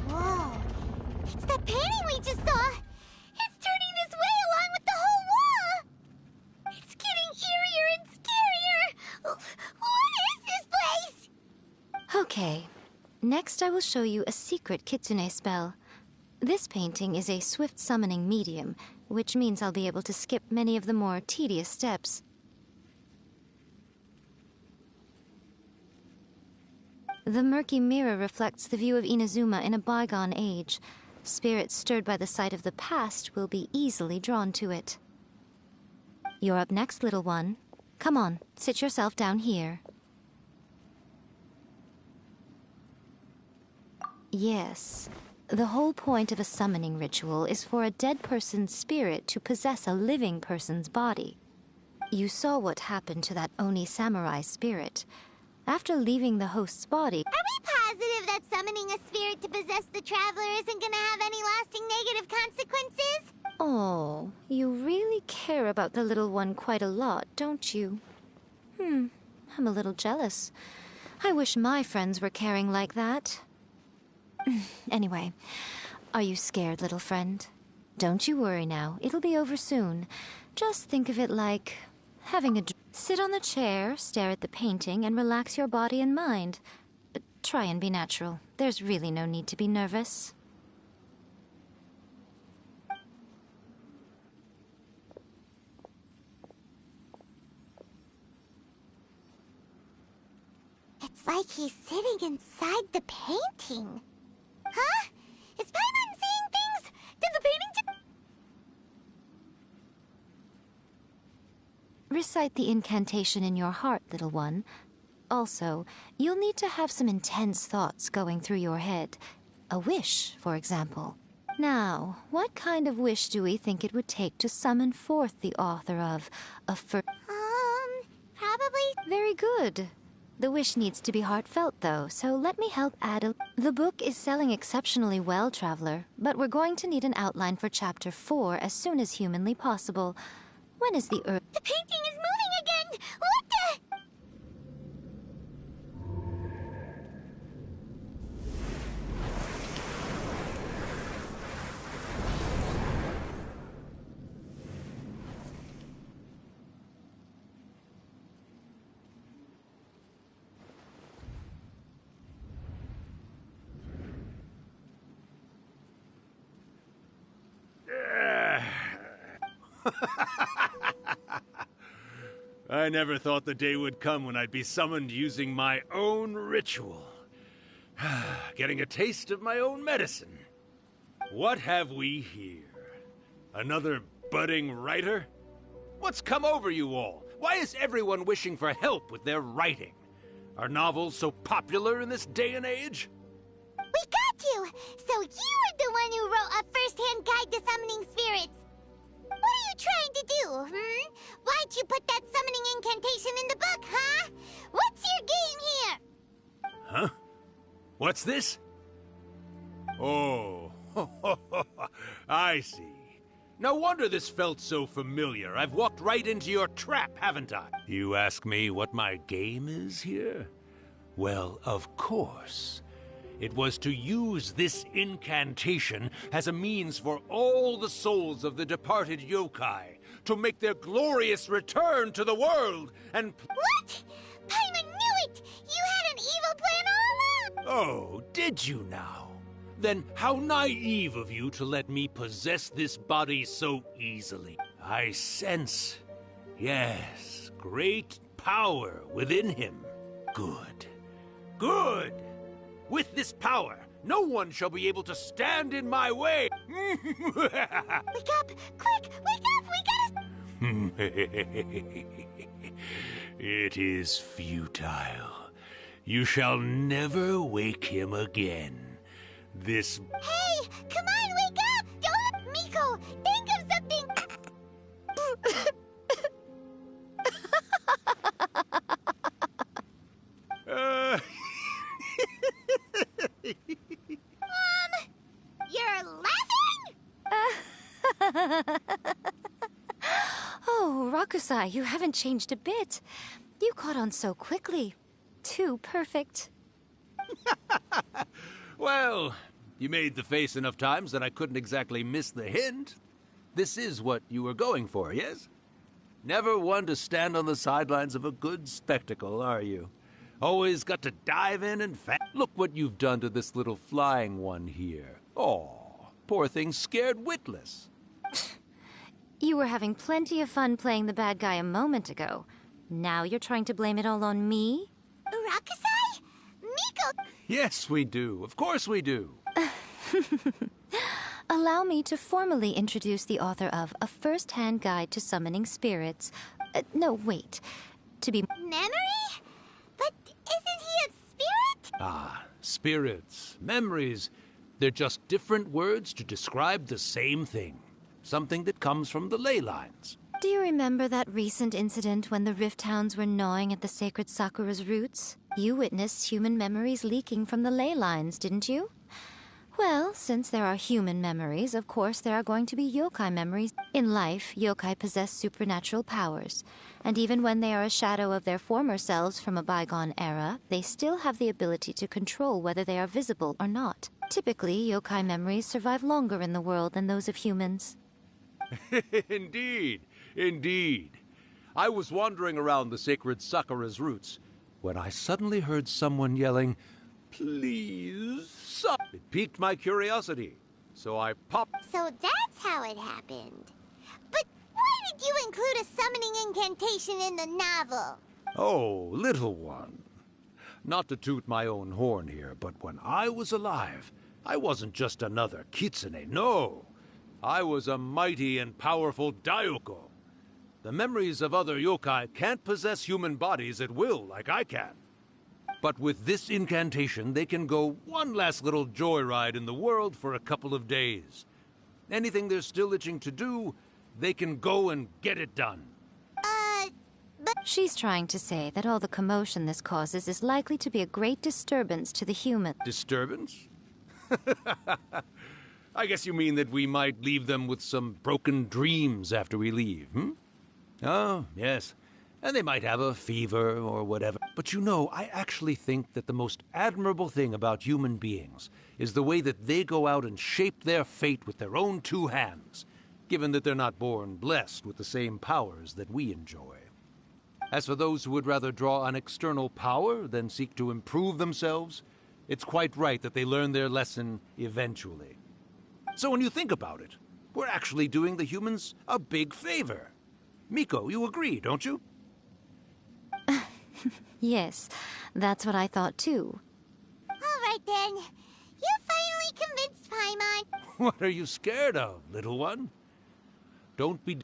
Whoa. It's that painting we just saw. It's turning this way along with the whole wall. It's getting eerier and scarier. What is this place? Okay. Next, I will show you a secret kitsune spell. This painting is a swift summoning medium, which means I'll be able to skip many of the more tedious steps. The murky mirror reflects the view of Inazuma in a bygone age. Spirits stirred by the sight of the past will be easily drawn to it. You're up next, little one. Come on, sit yourself down here. Yes. The whole point of a summoning ritual is for a dead person's spirit to possess a living person's body. You saw what happened to that Oni samurai spirit. After leaving the host's body... Are we positive that summoning a spirit to possess the traveler isn't gonna have any lasting negative consequences? Oh, you really care about the little one quite a lot, don't you? I'm a little jealous. I wish my friends were caring like that. Anyway, are you scared, little friend? Don't you worry now, it'll be over soon. Just think of it like having a... Sit on the chair, stare at the painting, and relax your body and mind. Try and be natural. There's really no need to be nervous. It's like he's sitting inside the painting. Huh? Is Paimon seeing things? Did the painting Recite the incantation in your heart, little one. Also, you'll need to have some intense thoughts going through your head. A wish, for example. Now, what kind of wish do we think it would take to summon forth the author of a probably... Very good. The wish needs to be heartfelt, though, so let me help add a... The book is selling exceptionally well, Traveler, but we're going to need an outline for Chapter 4 as soon as humanly possible. When is the Earth... The painting is moving again! What the... I never thought the day would come when I'd be summoned using my own ritual. Getting a taste of my own medicine. What have we here? Another budding writer? What's come over you all? Why is everyone wishing for help with their writing? Are novels so popular in this day and age? We got you! So you were the one who wrote a first-hand guide to summoning spirits! What are you trying to do, Why'd you put that summoning incantation in the book, huh? What's your game here? Huh? What's this? Oh, I see. No wonder this felt so familiar. I've walked right into your trap, haven't I? You ask me what my game is here? Well, of course. It was to use this incantation as a means for all the souls of the departed yokai to make their glorious return to the world and... What? Paimon knew it! You had an evil plan all along! Oh, did you now? Then how naive of you to let me possess this body so easily. I sense, yes, great power within him. Good. Good! With this power, no one shall be able to stand in my way. Wake up! Quick! Wake up! We gotta... It is futile. You shall never wake him again. This... Hey! Come on, wake up! Don't let Miko! Think of something! You're laughing? Oh, Rakusai, you haven't changed a bit. You caught on so quickly. Too perfect. Well, you made the face enough times that I couldn't exactly miss the hint. This is what you were going for, yes? Never one to stand on the sidelines of a good spectacle, are you? Always got to dive in and Look what you've done to this little flying one here. Oh, poor thing scared witless. You were having plenty of fun playing the bad guy a moment ago. Now you're trying to blame it all on me? Rakusai? Miko... Yes, we do. Of course we do. Allow me to formally introduce the author of A First-Hand Guide to Summoning Spirits. No, wait. To be... Memory? But isn't he a spirit? Ah, spirits, memories. They're just different words to describe the same thing. Something that comes from the ley lines. Do you remember that recent incident when the Rift Hounds were gnawing at the sacred Sakura's roots? You witnessed human memories leaking from the ley lines, didn't you? Well, since there are human memories, of course there are going to be yokai memories. In life, yokai possess supernatural powers, and even when they are a shadow of their former selves from a bygone era, they still have the ability to control whether they are visible or not. Typically, yokai memories survive longer in the world than those of humans. Indeed, indeed. I was wandering around the sacred Sakura's roots when I suddenly heard someone yelling, "Please stop." It piqued my curiosity, so I popped. So that's how it happened. But why did you include a summoning incantation in the novel? Oh, little one. Not to toot my own horn here, but when I was alive, I wasn't just another kitsune, no. I was a mighty and powerful Daiyoko. The memories of other yokai can't possess human bodies at will like I can. But with this incantation, they can go one last little joyride in the world for a couple of days. Anything they're still itching to do, they can go and get it done. But... She's trying to say that all the commotion this causes is likely to be a great disturbance to the human. Disturbance? I guess you mean that we might leave them with some broken dreams after we leave, Oh, yes. And they might have a fever or whatever. But you know, I actually think that the most admirable thing about human beings is the way that they go out and shape their fate with their own two hands, given that they're not born blessed with the same powers that we enjoy. As for those who would rather draw on external power than seek to improve themselves, it's quite right that they learn their lesson eventually. So when you think about it, we're actually doing the humans a big favor. Miko, you agree, don't you? Yes, that's what I thought too. All right then. You finally convinced Paimon. What are you scared of, little one? Don't be...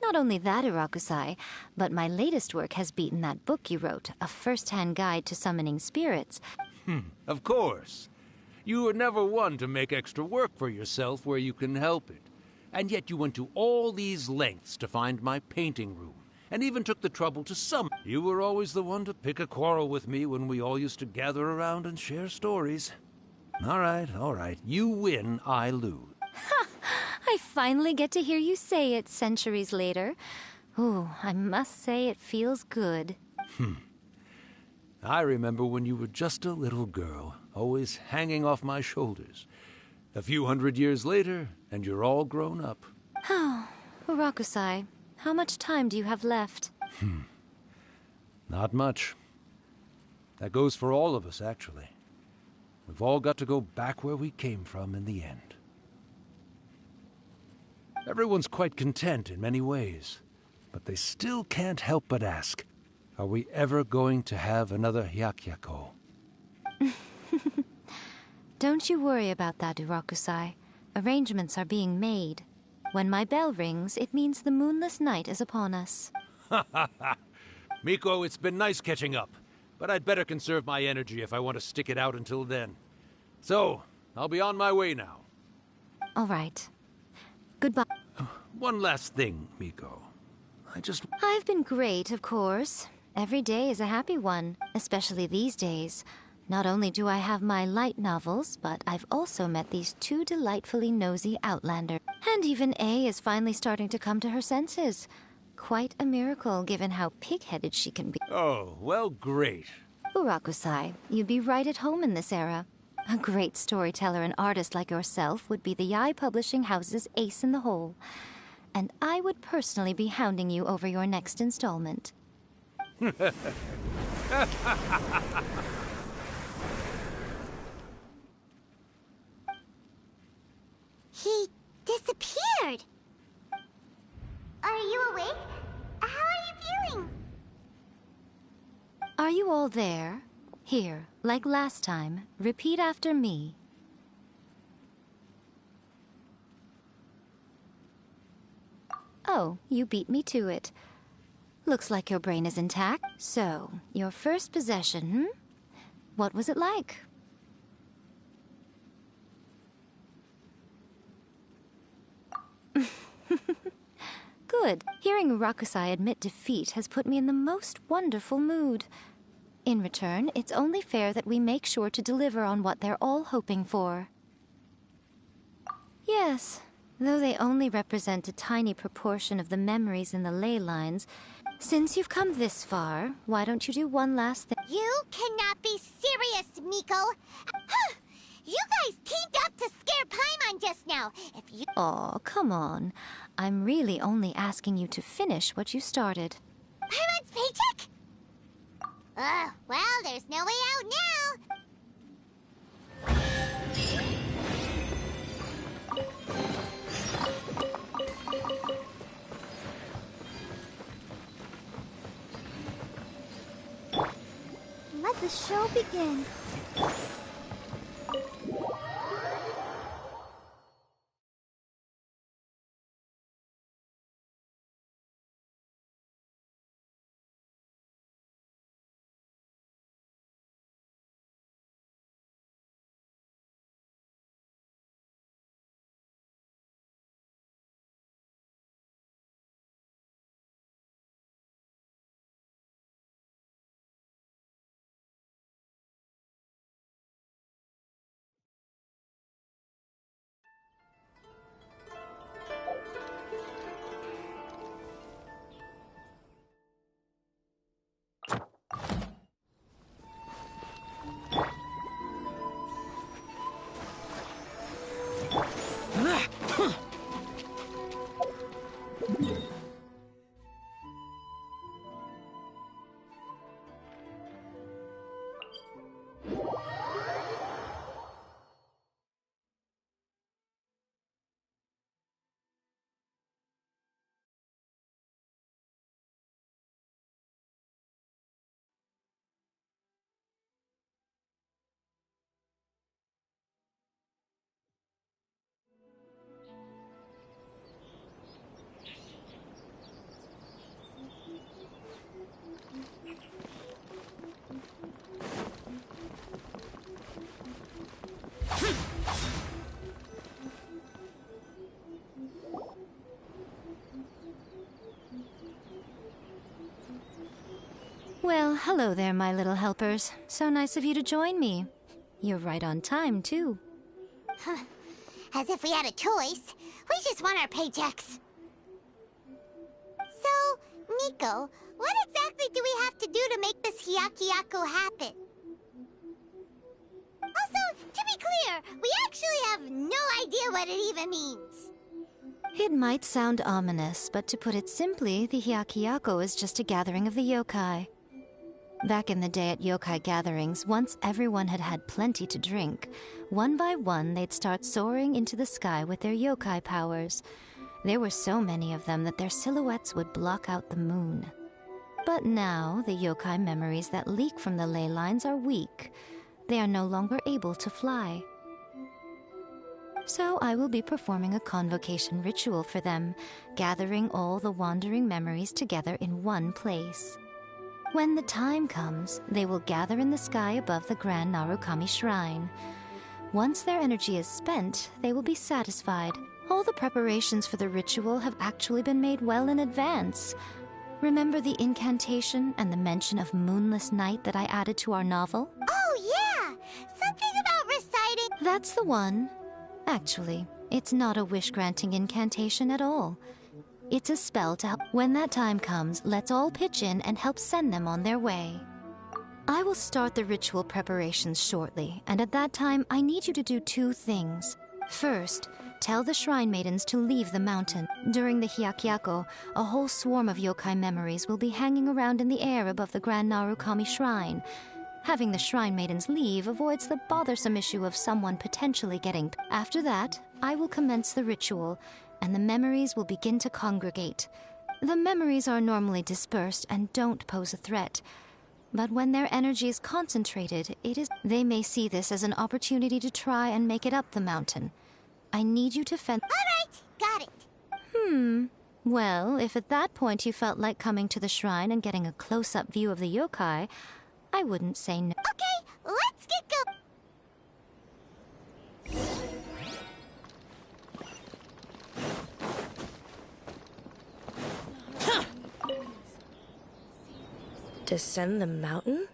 Not only that, Irakusai, but my latest work has beaten that book you wrote, A First-Hand Guide to Summoning Spirits. Of course. You were never one to make extra work for yourself where you can help it. And yet you went to all these lengths to find my painting room, and even took the trouble to summon. You were always the one to pick a quarrel with me when we all used to gather around and share stories. All right. You win, I lose. I finally get to hear you say it centuries later. Ooh, I must say it feels good. I remember when you were just a little girl, always hanging off my shoulders. A few hundred years later, and you're all grown up. Oh, Urakusai, how much time do you have left? Not much. That goes for all of us, actually. We've all got to go back where we came from in the end. Everyone's quite content in many ways, but they still can't help but ask, are we ever going to have another Hyakyako? Don't you worry about that, Urakusai. Arrangements are being made. When my bell rings, it means the moonless night is upon us. Miko, it's been nice catching up, but I'd better conserve my energy if I want to stick it out until then. So, I'll be on my way now. All right. Goodbye. One last thing, Miko. I've been great, of course. Every day is a happy one, especially these days. Not only do I have my light novels, but I've also met these two delightfully nosy outlanders. And even A is finally starting to come to her senses. Quite a miracle, given how pig-headed she can be. Oh, well, great. Urakusai, you'd be right at home in this era. A great storyteller and artist like yourself would be the Yai Publishing House's ace in the hole. And I would personally be hounding you over your next installment. He disappeared. Are you awake? How are you feeling? Are you all there? Here, like last time, repeat after me. Oh, you beat me to it. Looks like your brain is intact. So, your first possession, What was it like? Good. Hearing Rakusai admit defeat has put me in the most wonderful mood. In return, it's only fair that we make sure to deliver on what they're all hoping for. Yes, though they only represent a tiny proportion of the memories in the ley lines, since you've come this far, why don't you do one last thing? You cannot be serious, Miko! You guys teamed up to scare Paimon just now! If you— Aw, come on. I'm really only asking you to finish what you started. Paimon's paycheck? Well, there's no way out now! Let the show begin. Well, hello there, my little helpers. So nice of you to join me. You're right on time, too. As if we had a choice. We just want our paychecks. So, Nico, what exactly do we have to do to make this Hyakyako happen? Also, to be clear, we actually have no idea what it even means. It might sound ominous, but to put it simply, the Hyakyako is just a gathering of the yokai. Back in the day at yokai gatherings, once everyone had had plenty to drink, one by one they'd start soaring into the sky with their yokai powers. There were so many of them that their silhouettes would block out the moon. But now, the yokai memories that leak from the ley lines are weak. They are no longer able to fly. So I will be performing a convocation ritual for them, gathering all the wandering memories together in one place. When the time comes, they will gather in the sky above the Grand Narukami Shrine. Once their energy is spent, they will be satisfied. All the preparations for the ritual have actually been made well in advance. Remember the incantation and the mention of moonless night that I added to our novel? Oh, yeah! Something about reciting... That's the one. Actually, it's not a wish-granting incantation at all. It's a spell to help. When that time comes, let's all pitch in and help send them on their way. I will start the ritual preparations shortly, and at that time, I need you to do two things. First, tell the Shrine Maidens to leave the mountain. During the Hyakyako, a whole swarm of yokai memories will be hanging around in the air above the Grand Narukami Shrine. Having the Shrine Maidens leave avoids the bothersome issue of someone potentially getting... After that, I will commence the ritual, and the memories will begin to congregate. The memories are normally dispersed and don't pose a threat. But when their energy is concentrated, they may see this as an opportunity to try and make it up the mountain. I need you to fend... All right, got it. Well, if at that point you felt like coming to the shrine and getting a close-up view of the yokai, I wouldn't say no. Okay, let's get going. Descend the mountain?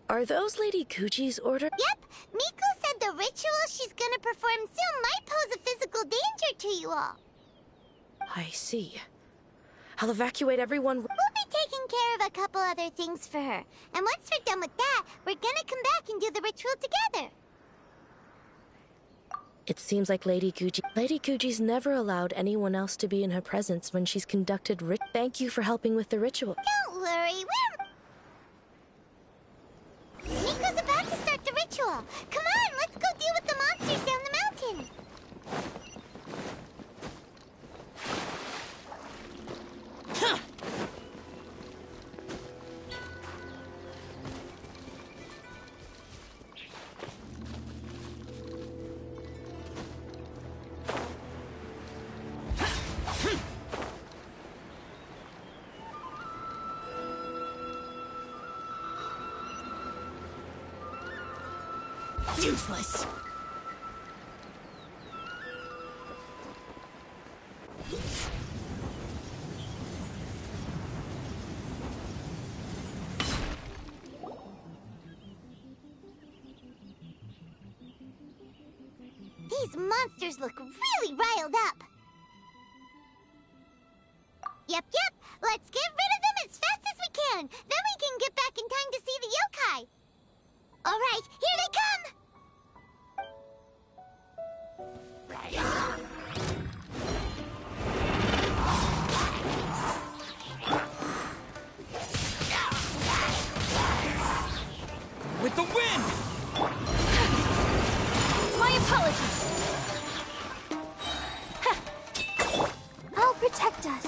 Are those Lady Kuji's orders? Yep, Miko said the ritual she's gonna perform soon might pose a physical danger to you all. I see. I'll evacuate everyone. We'll be taking care of a couple other things for her. And once we're done with that, we're gonna come back and do the ritual together. It seems like Lady Kuji's never allowed anyone else to be in her presence when she's conducted Thank you for helping with the ritual. Don't worry, Miko's about to start the ritual. Come on, let's go deal with the monsters down the mountain. Useless! These monsters look really riled up. Yep. Let's get rid of them as fast as we can. Then we can get back in time to see the yokai. All right, here they come. With the wind! My apologies. I'll protect us.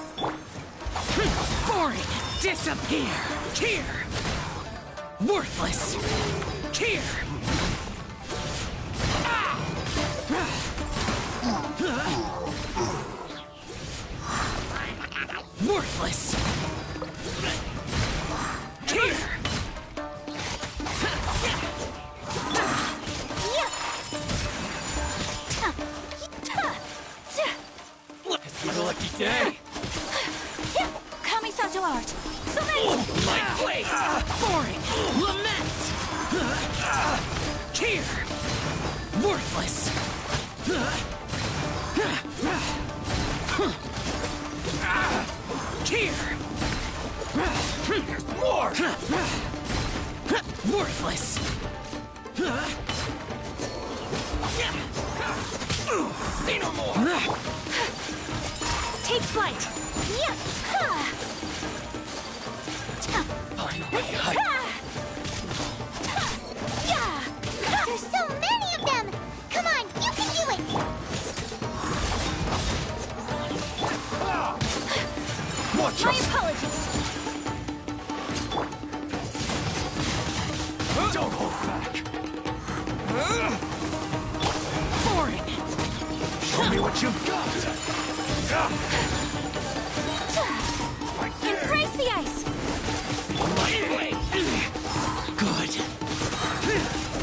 Boring! Disappear! Here! Worthless! Here! Worthless! Here! It's been a lucky day. Kamisato art. Someday. My blade! Boring! Lament! Here! Worthless! Here! More! Worthless! Say no more! Take flight! Finally, There's so many of them! Come on, you can do it! Watch My out! apologies! Don't hold back! Boring! Show me what you've got! Embrace the ice! My way! Good!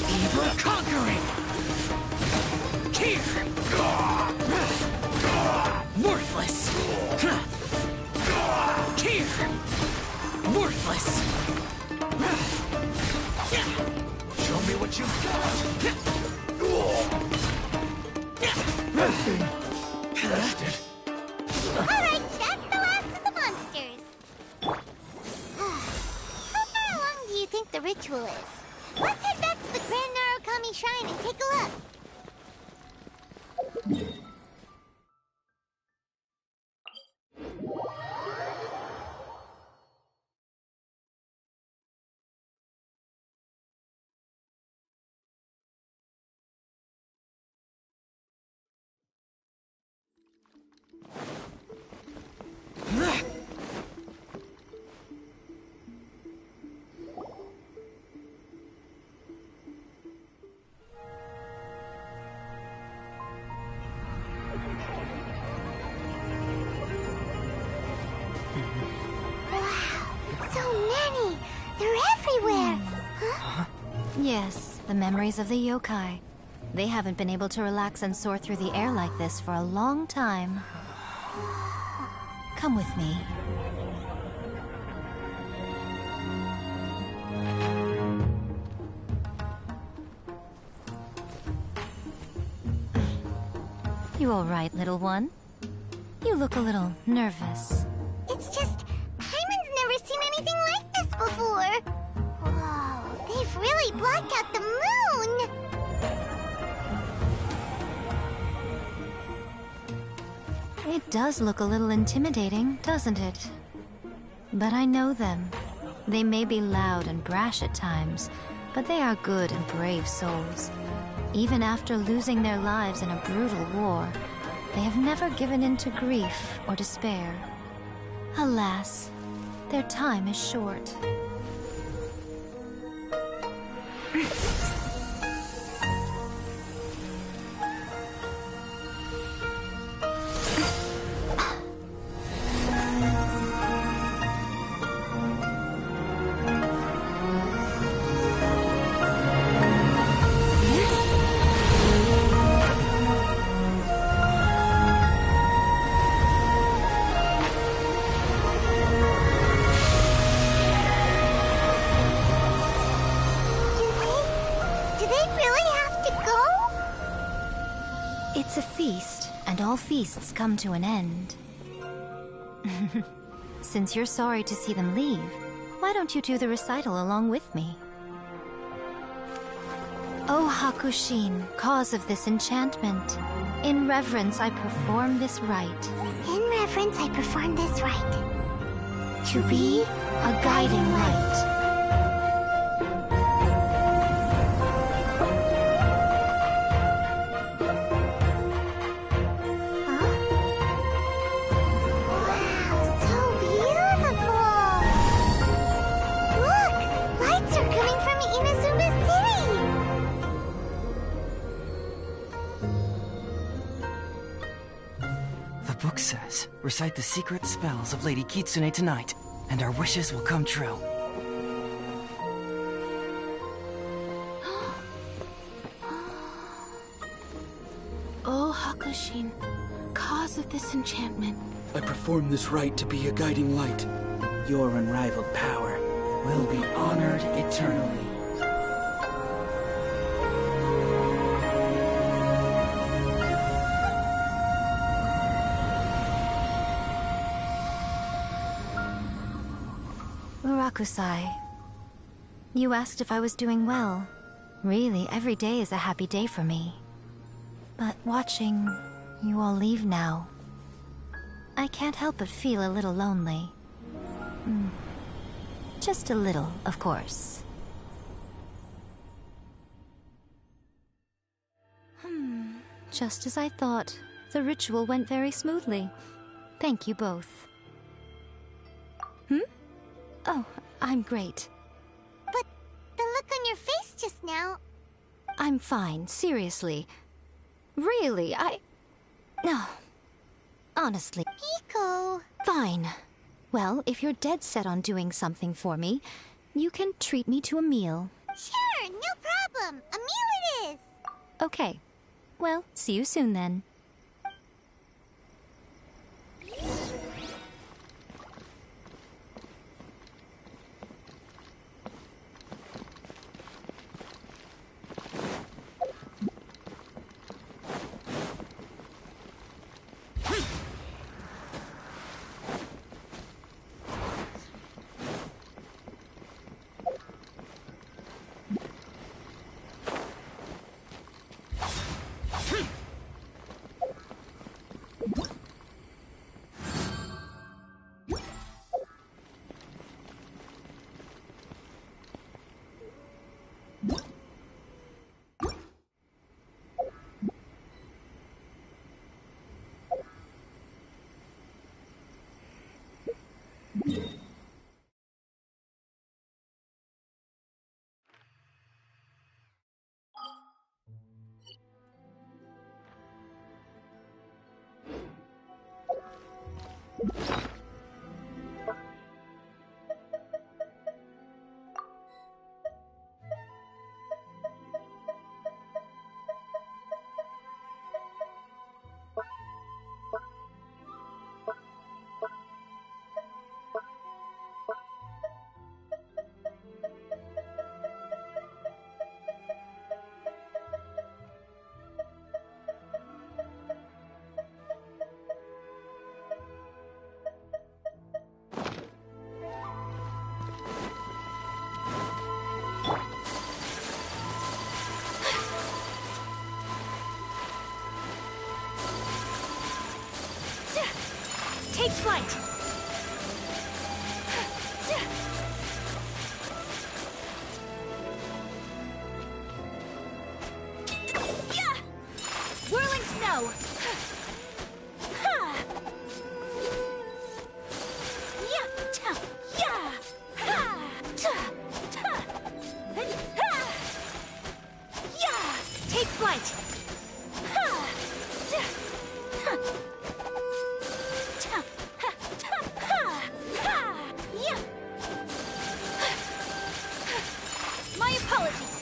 Evil conquering! Here! Worthless! Here! Worthless! Show me what you've got! Tested. Alright, that's the last of the monsters. How far along do you think the ritual is? Let's head back to the Grand Narukami Shrine and take a look. So many! They're everywhere! Huh? Yes, the memories of the yokai. They haven't been able to relax and soar through the air like this for a long time. Come with me. You all right, little one? You look a little nervous. It's just, Hyman's never seen anything like this before. Whoa, they've really blocked out the moon! It does look a little intimidating, doesn't it? But I know them. They may be loud and brash at times, but they are good and brave souls. Even after losing their lives in a brutal war, they have never given in to grief or despair. Alas, their time is short. Do they really have to go? It's a feast, and all feasts come to an end. Since you're sorry to see them leave, why don't you do the recital along with me? O Hakushin, cause of this enchantment, in reverence I perform this rite. In reverence, I perform this rite. To be a guiding light. Wow, so beautiful! Look! Lights are coming from Inazuma City! The book says, recite the secret spells of Lady Kitsune tonight, and our wishes will come true. O Hakushin, cause of this enchantment. I perform this rite to be a guiding light. Your unrivaled power will be honored eternally. Urakusai, you asked if I was doing well. Really, every day is a happy day for me. But watching you all leave now, I can't help but feel a little lonely. Just a little, of course. Just as I thought. The ritual went very smoothly. Thank you both. Oh, I'm great. But the look on your face just now... I'm fine, seriously. Really, No. Honestly. Hiko... Fine. Well, if you're dead set on doing something for me, you can treat me to a meal. Sure, no problem. A meal it is. Okay. Well, see you soon then. Take flight! Whirling snow! Take flight! My apologies!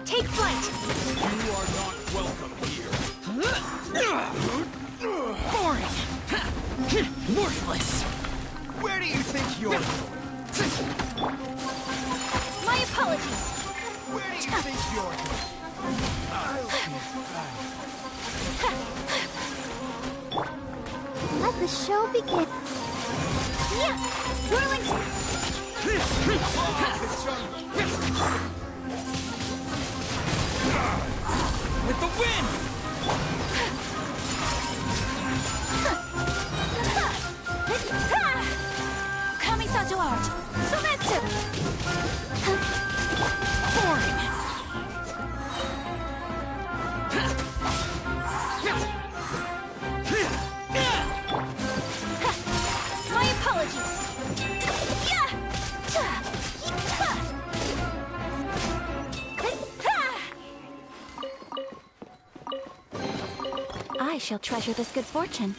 Take flight! You are not welcome here. Boring! Worthless! Where do you think you're going? My apologies! Where do you think you're going? Let the show begin. Yeah! Whirling... With the wind! Kamisato art! Sometsu! Boring! My apologies! Yeah! I shall treasure this good fortune.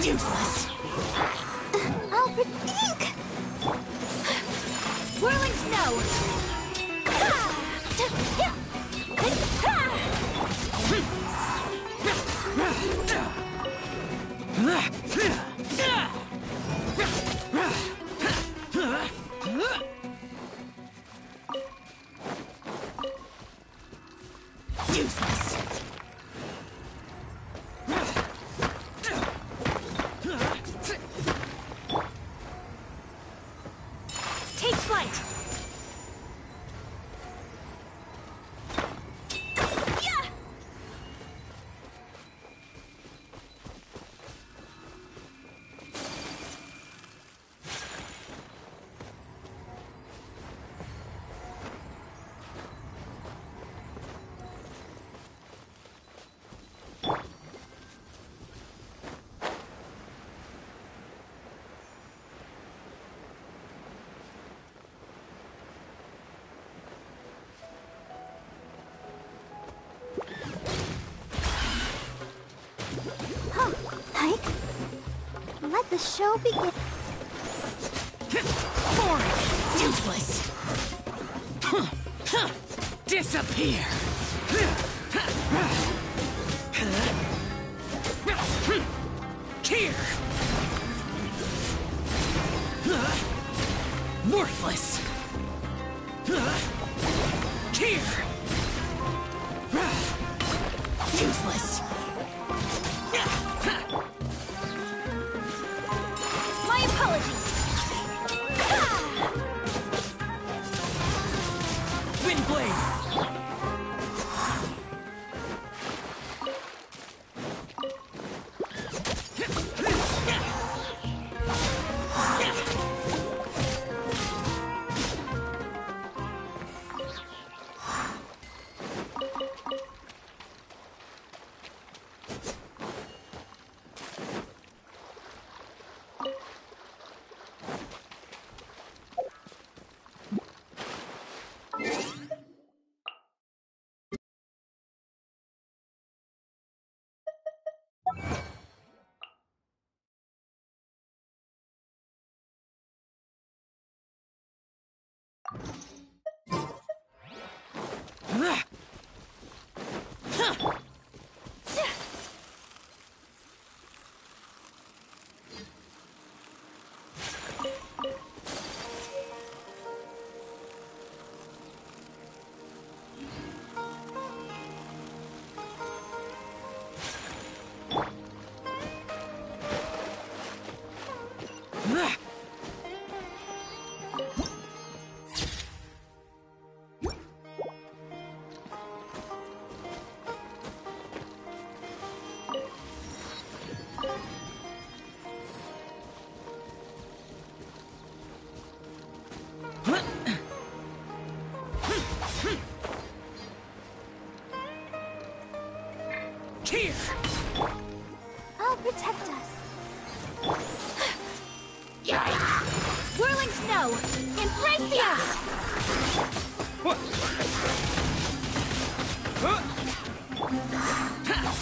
Useless. Albert, think! Whirling snow! Useless. Take flight! Yeah! Hike? Let the show begin. Boring! Useless! Useless. Disappear. Here. Worthless. Here. Useless. My apologies. Windblade. Here! I'll protect us. Whirling snow! Embrace the ice!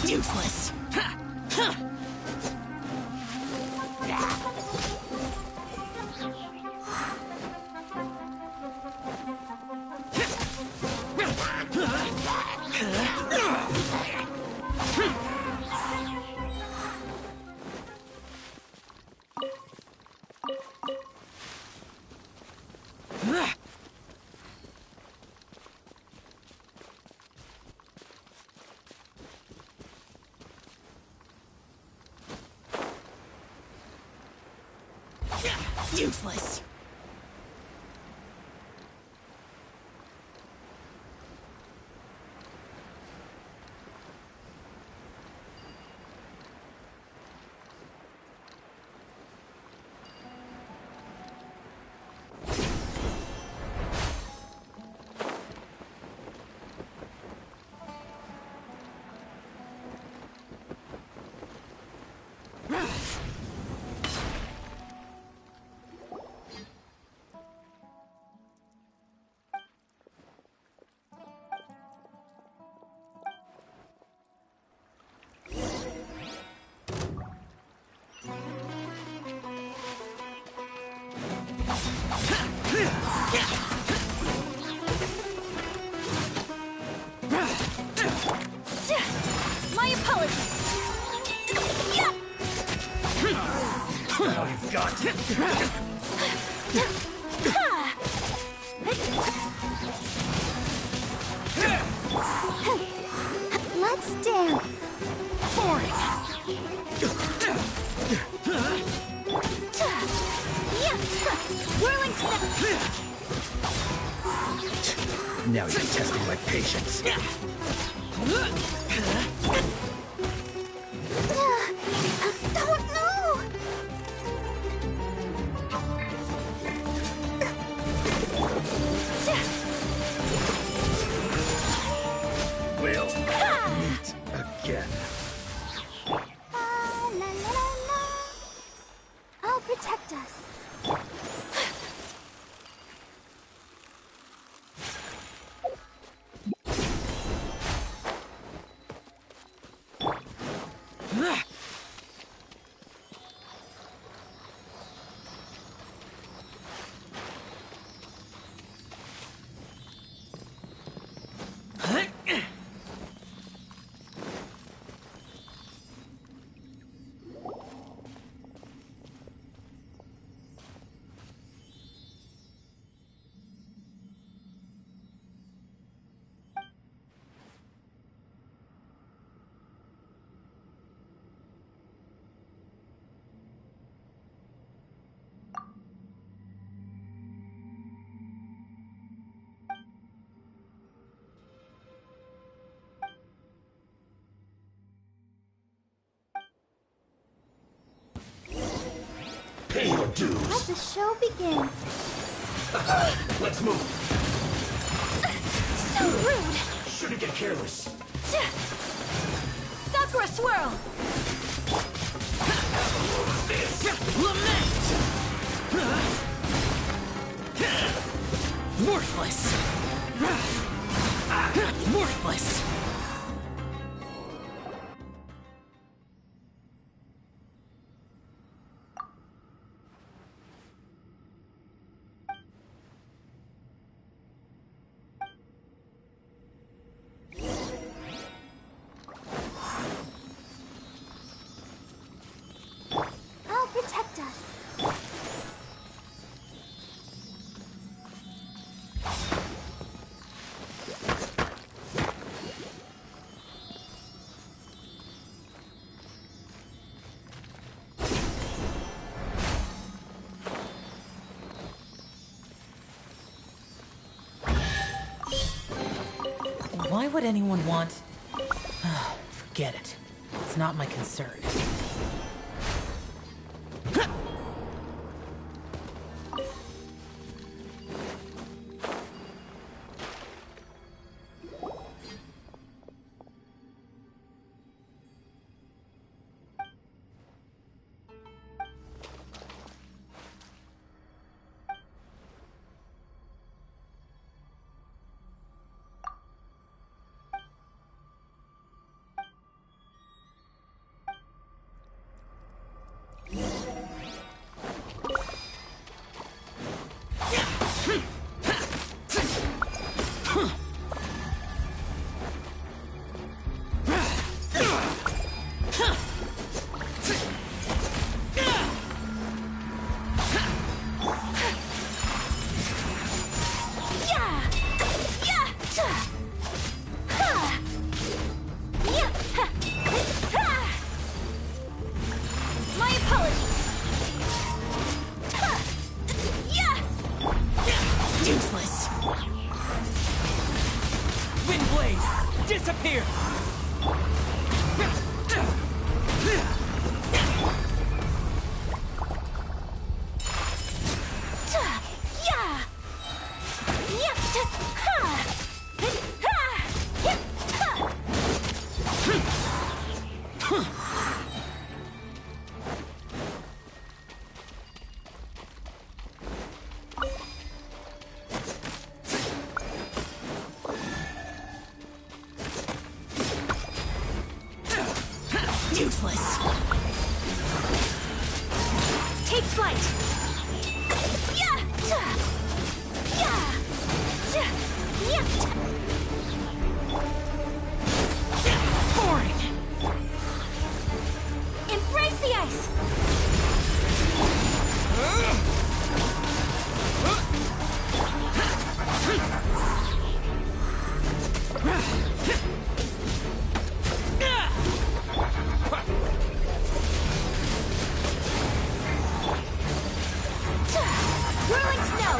Useless! Useless! My apologies. Now you've got Let's dance. Whirling snow! Now you're testing my patience. Don't know. We'll meet again. La, la, la, la. I'll protect us. dues. Let the show begin. Let's move. So rude! Shouldn't get careless. Sakura swirl! Lament! Worthless! Worthless! I'll protect us. Why would anyone want... Forget it. It's not my concern. My apologies! Useless! Wind blade! Disappear! Useless! Take flight! Boring! Embrace the ice! Whirling snow!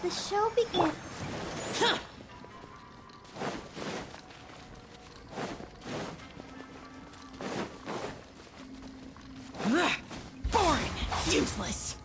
the show begins. Boring! Useless!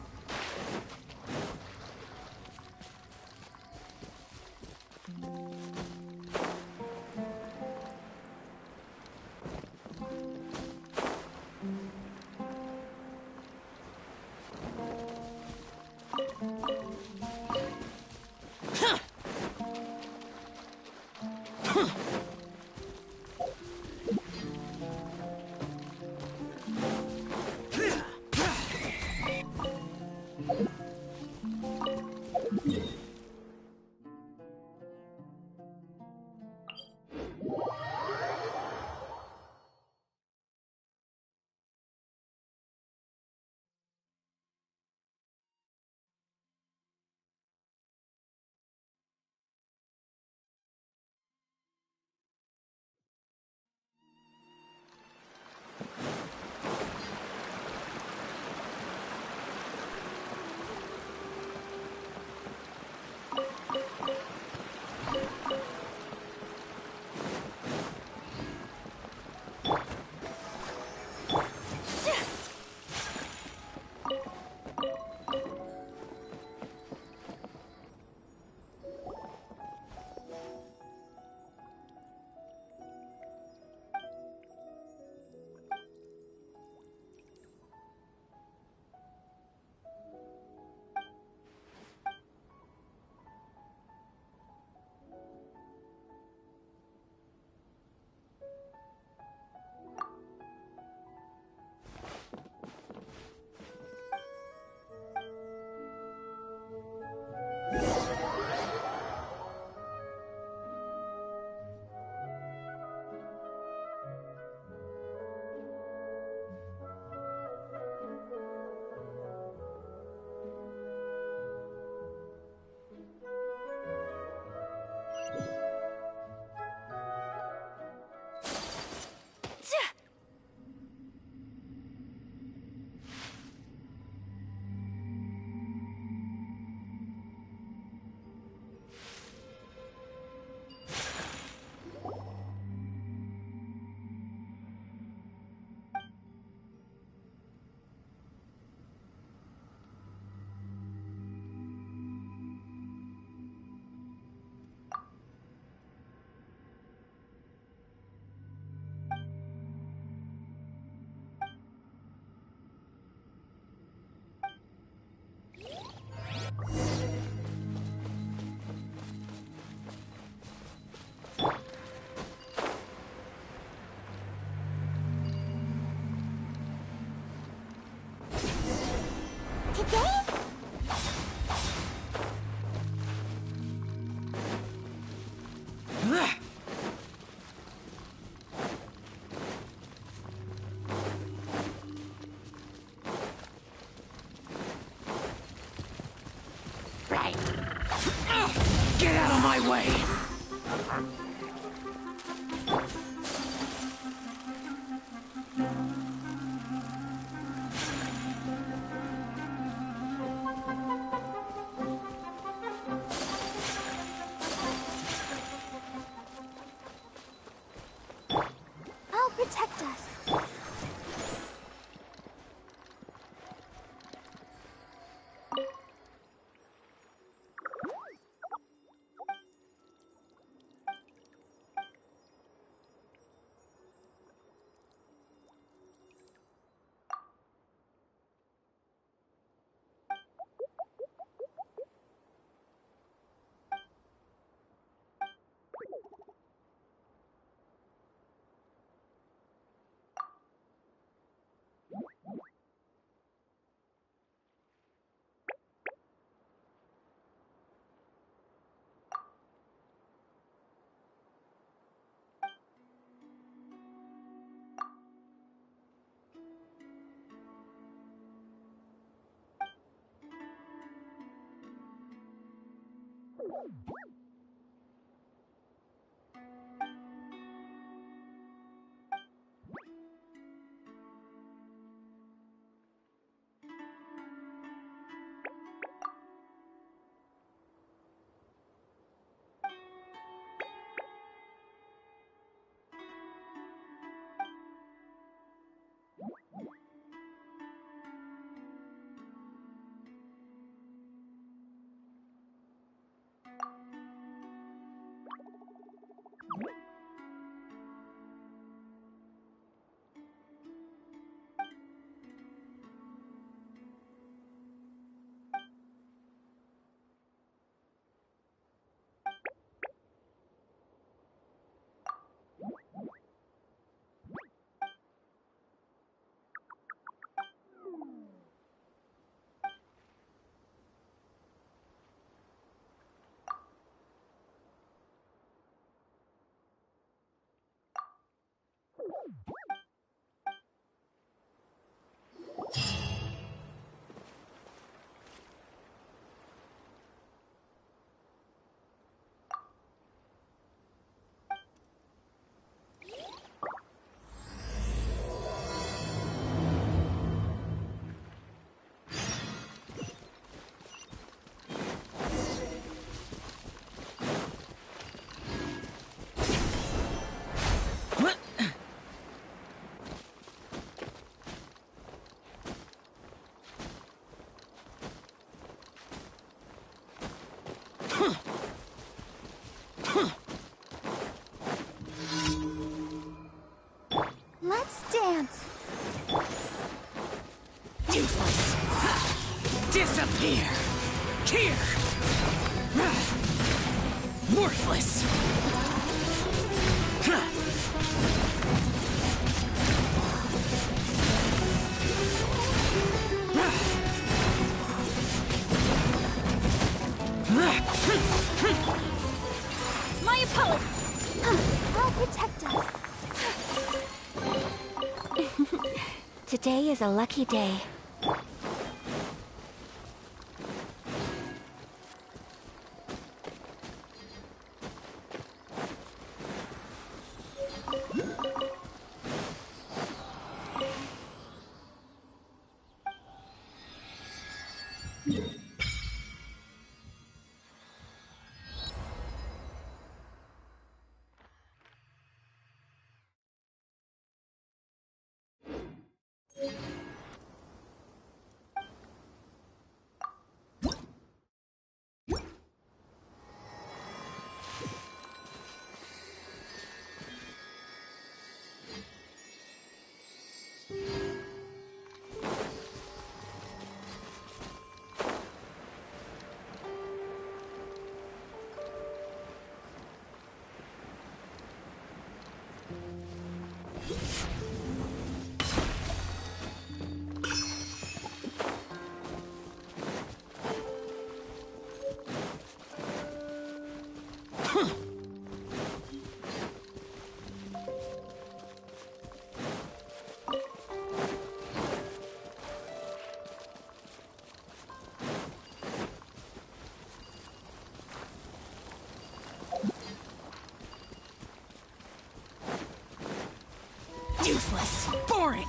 Get out of my way! I'll protect us. Disappear! Here! Worthless! My apologies! I'll protect us. Today is a lucky day. Useless! Boring!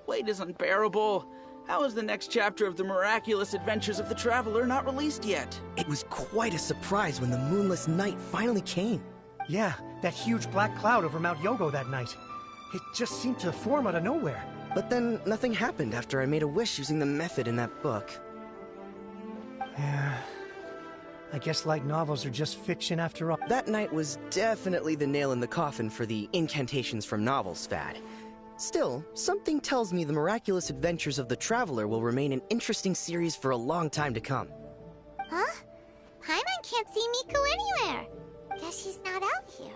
Wait is unbearable. How is the next chapter of the miraculous adventures of the Traveler not released yet? It was quite a surprise when the moonless night finally came. Yeah, that huge black cloud over Mount Yogo that night. It just seemed to form out of nowhere. But then nothing happened after I made a wish using the method in that book. Yeah. I guess light novels are just fiction after all. That night was definitely the nail in the coffin for the incantations from novels fad. Still, something tells me the miraculous adventures of the Traveler will remain an interesting series for a long time to come. Huh? Paimon can't see Miko anywhere. Guess she's not out here.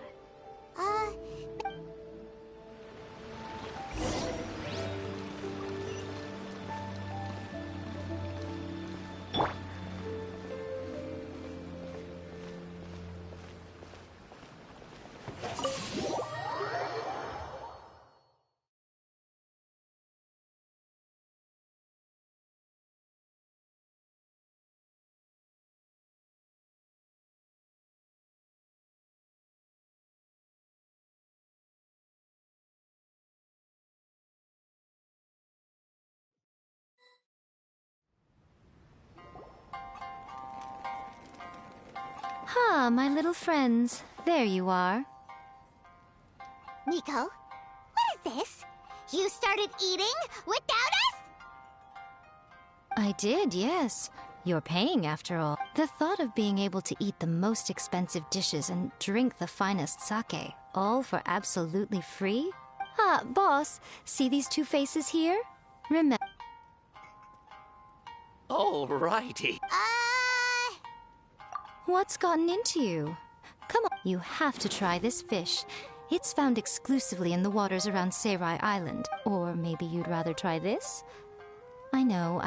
Ah, my little friends. There you are. Miko, what is this? You started eating without us? I did, yes. You're paying, after all. The thought of being able to eat the most expensive dishes and drink the finest sake, all for absolutely free? Ah, boss, see these two faces here? Remember... Alrighty. What's gotten into you? Come on, you have to try this fish. It's found exclusively in the waters around Seirai Island. Or maybe you'd rather try this? I know.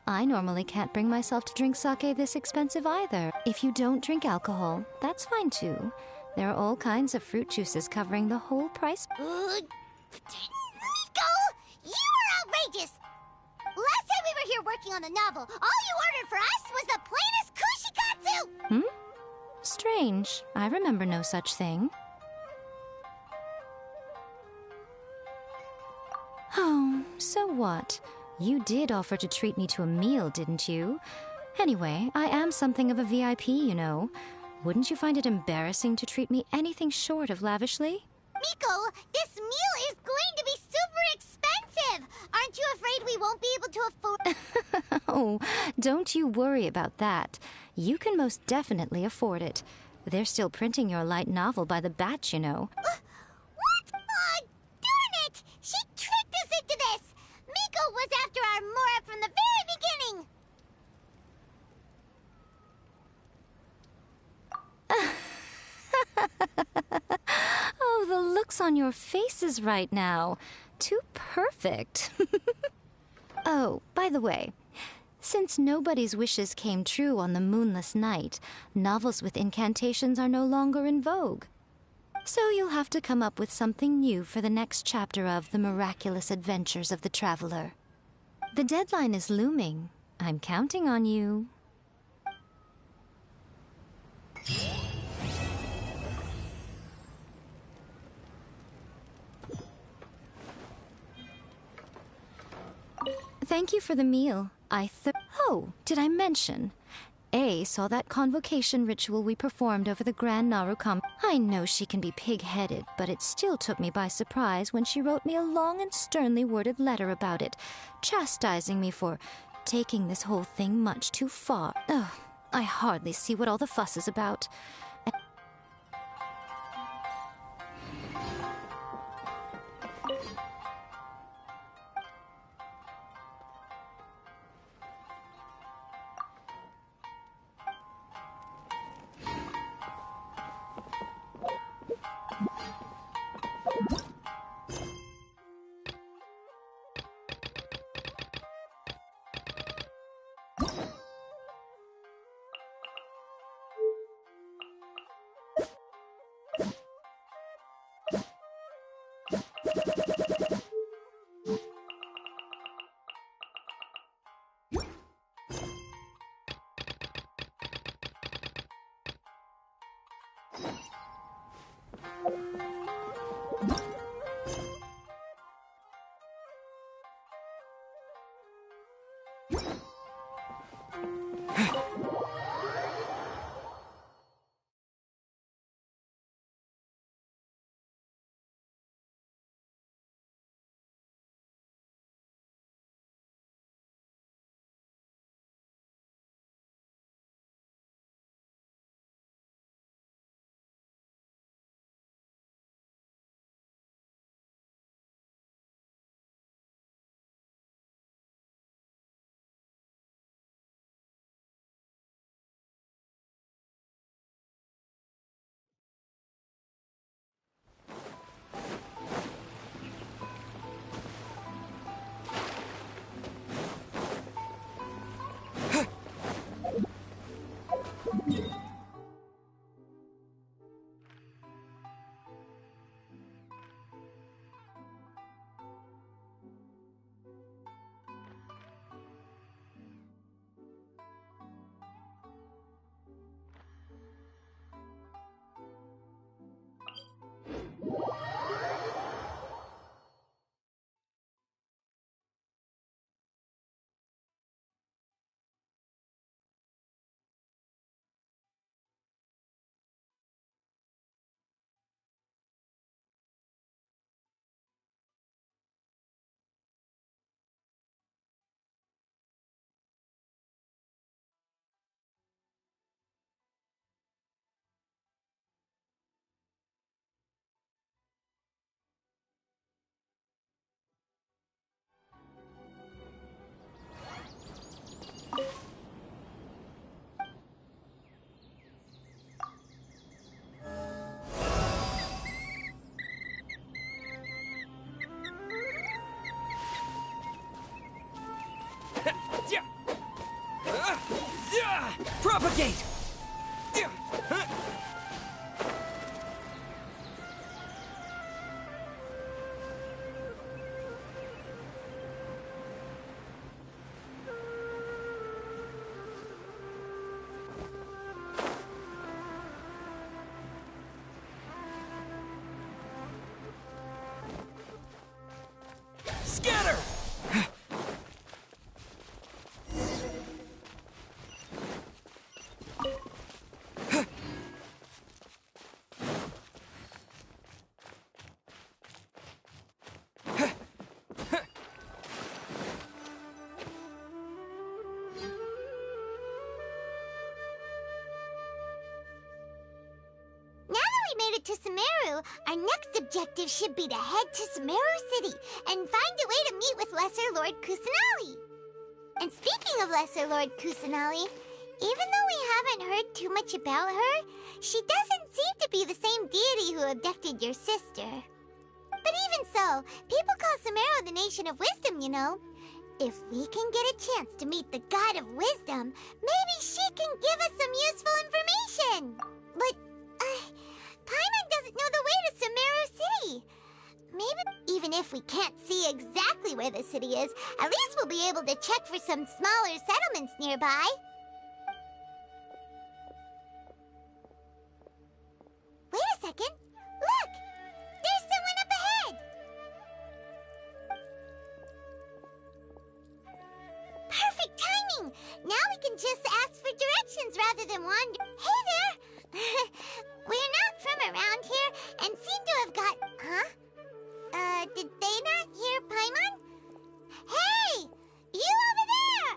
I normally can't bring myself to drink sake this expensive either. If you don't drink alcohol, that's fine too. There are all kinds of fruit juices covering the whole price. Miko! You are outrageous! Last time we were here working on the novel, all you ordered for us was the plainest kushikatsu! Strange. I remember no such thing. Oh, so what? You did offer to treat me to a meal, didn't you? Anyway, I am something of a VIP, you know. Wouldn't you find it embarrassing to treat me anything short of lavishly? Miko, this meal is going to be super expensive! Aren't you afraid we won't be able to afford... Oh, don't you worry about that. You can most definitely afford it. They're still printing your light novel by the batch, you know. What? Darn it! She tricked us into this! Miko was after our Mora from the very beginning! Oh, the looks on your faces right now. Too perfect. Oh, by the way, since nobody's wishes came true on the moonless night, novels with incantations are no longer in vogue. So you'll have to come up with something new for the next chapter of The Miraculous Adventures of the Traveler. The deadline is looming. I'm counting on you. Thank you for the meal. Oh, did I mention? A saw that convocation ritual we performed over the Grand Narukam. I know she can be pig-headed, but it still took me by surprise when she wrote me a long and sternly worded letter about it, chastising me for taking this whole thing much too far. Ugh, I hardly see what all the fuss is about. Propagate! Scatter! Now that we made it to Sumeru, our next objective should be to head to Sumeru City and find a way to meet with Lesser Lord Kusanali. And speaking of Lesser Lord Kusanali, even though we haven't heard too much about her, she doesn't seem to be the same deity who abducted your sister. But even so, people call Sumeru the Nation of Wisdom, you know. If we can get a chance to meet the God of Wisdom, maybe she can give us some useful information. But, Paimon doesn't know the way to Sumeru City. Maybe even if we can't see exactly where the city is, at least we'll be able to check for some smaller settlements nearby. Wait a second. Look! There's someone up ahead! Perfect timing! Now we can just ask for directions rather than wander. Hey there! We're not from around here and seem to have got... Huh? Did they not hear Paimon? Hey! You over there!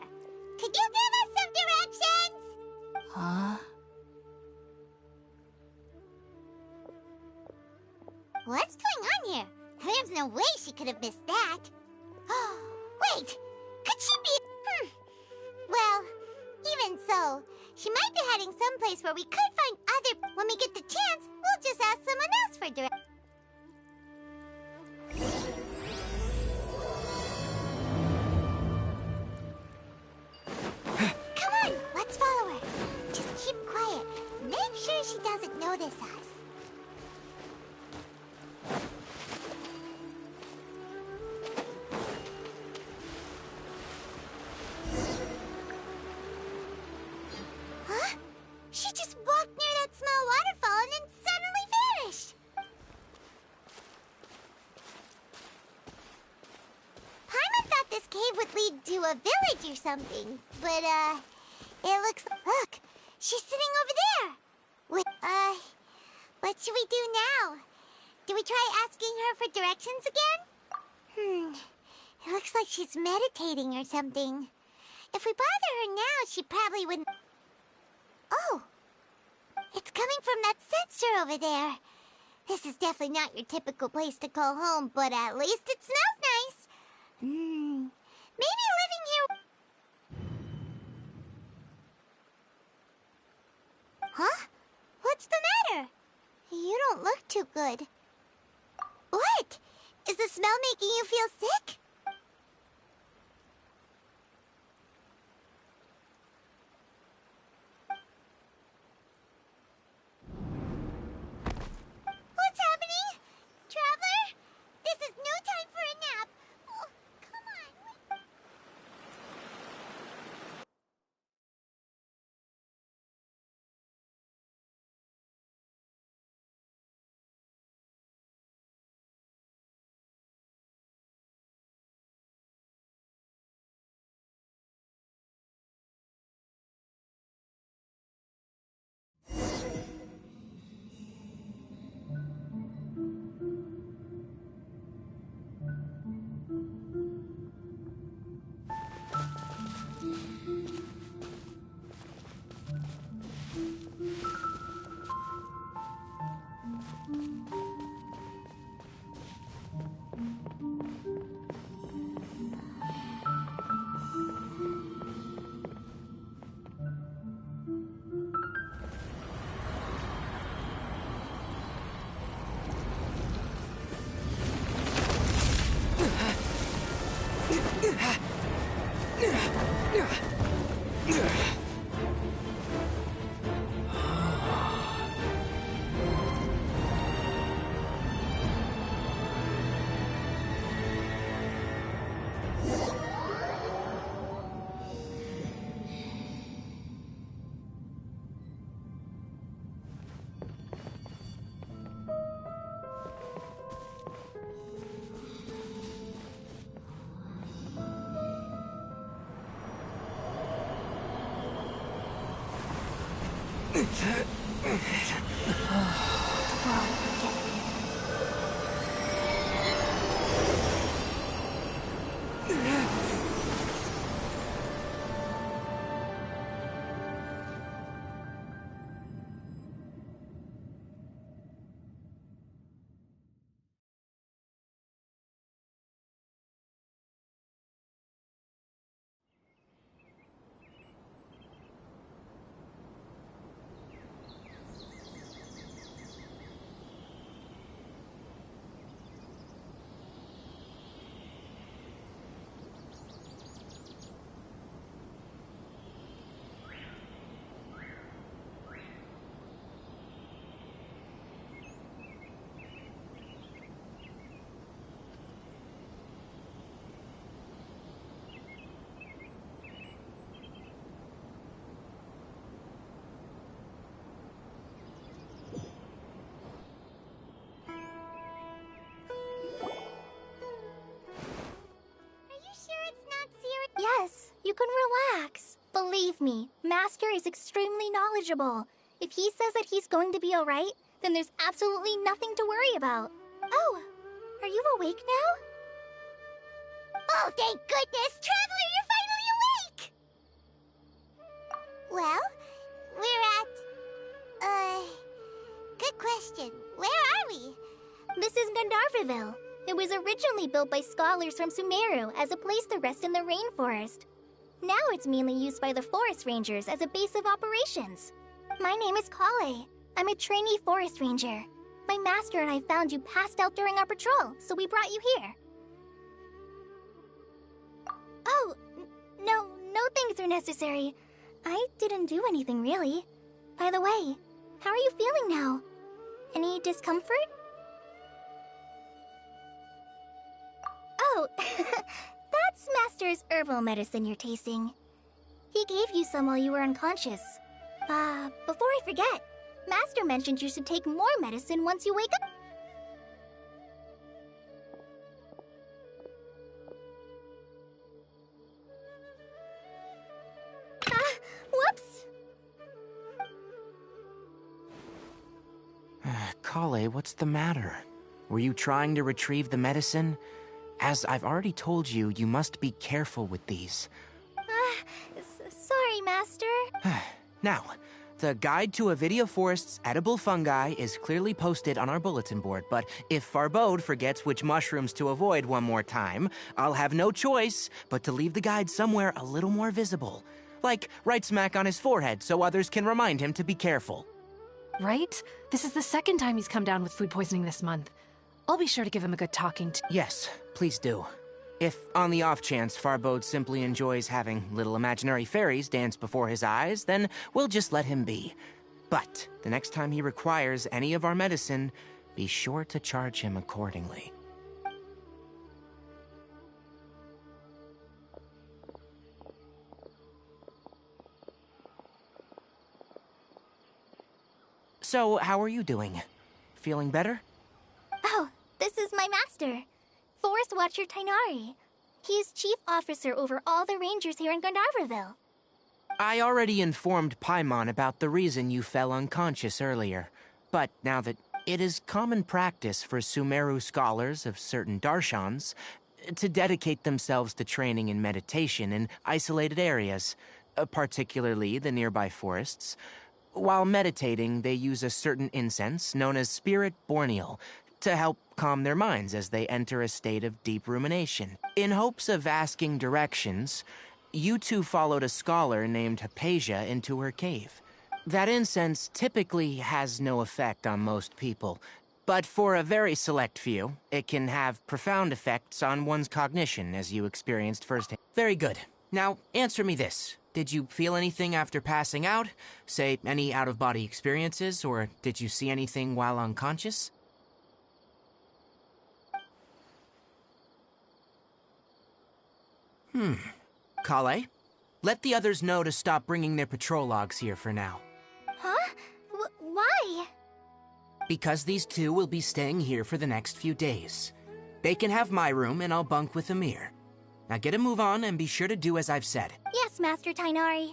Could you give us some directions? Huh? What's going on here? There's no way she could have missed that. Wait! Could she be... Well, even so, she might be heading someplace where we could find other... When we get the chance, we'll just ask someone else for directions. Come on, let's follow her. Just keep quiet. Make sure she doesn't notice us. Huh? She just walked near that small waterfall and then suddenly vanished. Paimon thought this cave would lead to a village or something, but, it looks... Look, she's sitting over there. What should we do now? Do we try asking her for directions again? It looks like she's meditating or something. If we bother her now, she probably wouldn't... Oh! It's coming from that sensor over there. This is definitely not your typical place to call home, but at least it smells nice. Maybe living here... Huh? What's the matter? You don't look too good. What? Is the smell making you feel sick? What's happening? Traveler? This is no time for a nap. Oh, come on. Yes, you can relax. Believe me, Master is extremely knowledgeable. If he says that he's going to be alright, then there's absolutely nothing to worry about. Oh, are you awake now? Oh, thank goodness! Traveler, you're finally awake! Well, we're at... good question. Where are we? This is Gandharvaville. It was originally built by scholars from Sumeru as a place to rest in the rainforest. Now it's mainly used by the forest rangers as a base of operations. My name is Kale. I'm a trainee forest ranger. My master and I found you passed out during our patrol, so we brought you here. Oh, no things are necessary. I didn't do anything, really. By the way, how are you feeling now? Any discomfort? Oh, that's Master's herbal medicine you're tasting. He gave you some while you were unconscious. Before I forget, Master mentioned you should take more medicine once you wake up. Whoops! Kale, what's the matter? Were you trying to retrieve the medicine? As I've already told you, you must be careful with these. Sorry, Master. Now, the Guide to Avidia Forest's edible fungi is clearly posted on our bulletin board, but if Farbode forgets which mushrooms to avoid one more time, I'll have no choice but to leave the guide somewhere a little more visible. Like right smack on his forehead so others can remind him to be careful. Right? This is the second time he's come down with food poisoning this month. I'll be sure to give him a good talking to. Yes, please do. If, on the off chance, Farbode simply enjoys having little imaginary fairies dance before his eyes, then we'll just let him be. But the next time he requires any of our medicine, be sure to charge him accordingly. So, how are you doing? Feeling better? Oh, this is my master, Forest Watcher Tainari. He is chief officer over all the rangers here in Gandharvaville. I already informed Paimon about the reason you fell unconscious earlier. But now that it is common practice for Sumeru scholars of certain darshans to dedicate themselves to training in meditation in isolated areas, particularly the nearby forests. While meditating, they use a certain incense known as Spirit Borneal to help calm their minds as they enter a state of deep rumination. In hopes of asking directions, you two followed a scholar named Hypatia into her cave. That incense typically has no effect on most people, but for a very select few, it can have profound effects on one's cognition, as you experienced firsthand. Very good. Now, answer me this. Did you feel anything after passing out? Say, any out-of-body experiences, or did you see anything while unconscious? Kale, let the others know to stop bringing their patrol logs here for now. Huh? Why? Because these two will be staying here for the next few days. They can have my room, and I'll bunk with Amir. Now get a move on, and be sure to do as I've said. Yes, Master Tainari.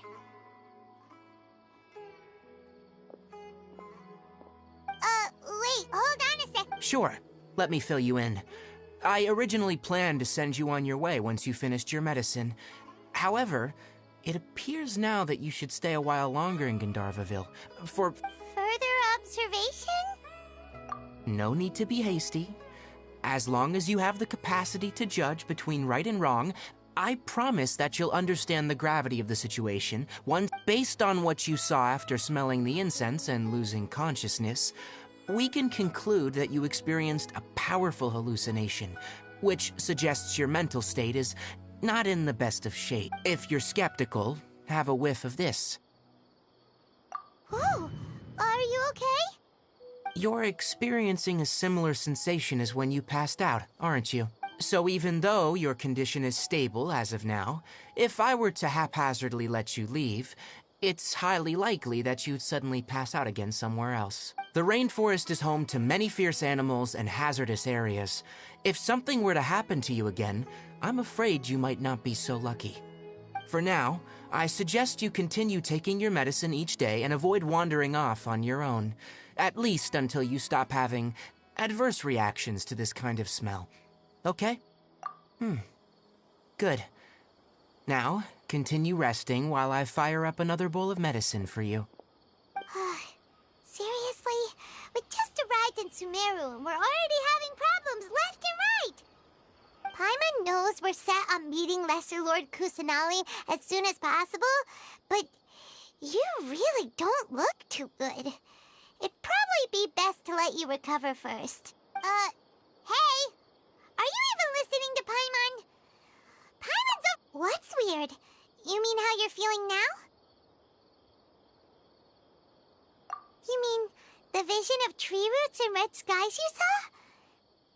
Sure, let me fill you in. I originally planned to send you on your way once you finished your medicine. However, it appears now that you should stay a while longer in Gandharvaville for... Further observation? No need to be hasty. As long as you have the capacity to judge between right and wrong, I promise that you'll understand the gravity of the situation. Based on what you saw after smelling the incense and losing consciousness, we can conclude that you experienced a powerful hallucination, which suggests your mental state is not in the best of shape. If you're skeptical, have a whiff of this. Whoa! Are you okay? You're experiencing a similar sensation as when you passed out, aren't you? So even though your condition is stable as of now, if I were to haphazardly let you leave, it's highly likely that you'd suddenly pass out again somewhere else. The rainforest is home to many fierce animals and hazardous areas. If something were to happen to you again, I'm afraid you might not be so lucky. For now, I suggest you continue taking your medicine each day and avoid wandering off on your own, at least until you stop having adverse reactions to this kind of smell. Okay? Good. Now, continue resting while I fire up another bowl of medicine for you. Seriously? We just arrived in Sumeru and we're already having problems left and right! Paimon knows we're set on meeting Lesser Lord Kusanali as soon as possible, but you really don't look too good. It'd probably be best to let you recover first. Hey! Are you even listening to Paimon? Paimon's a... What's weird? You mean how you're feeling now? You mean the vision of tree roots and red skies you saw?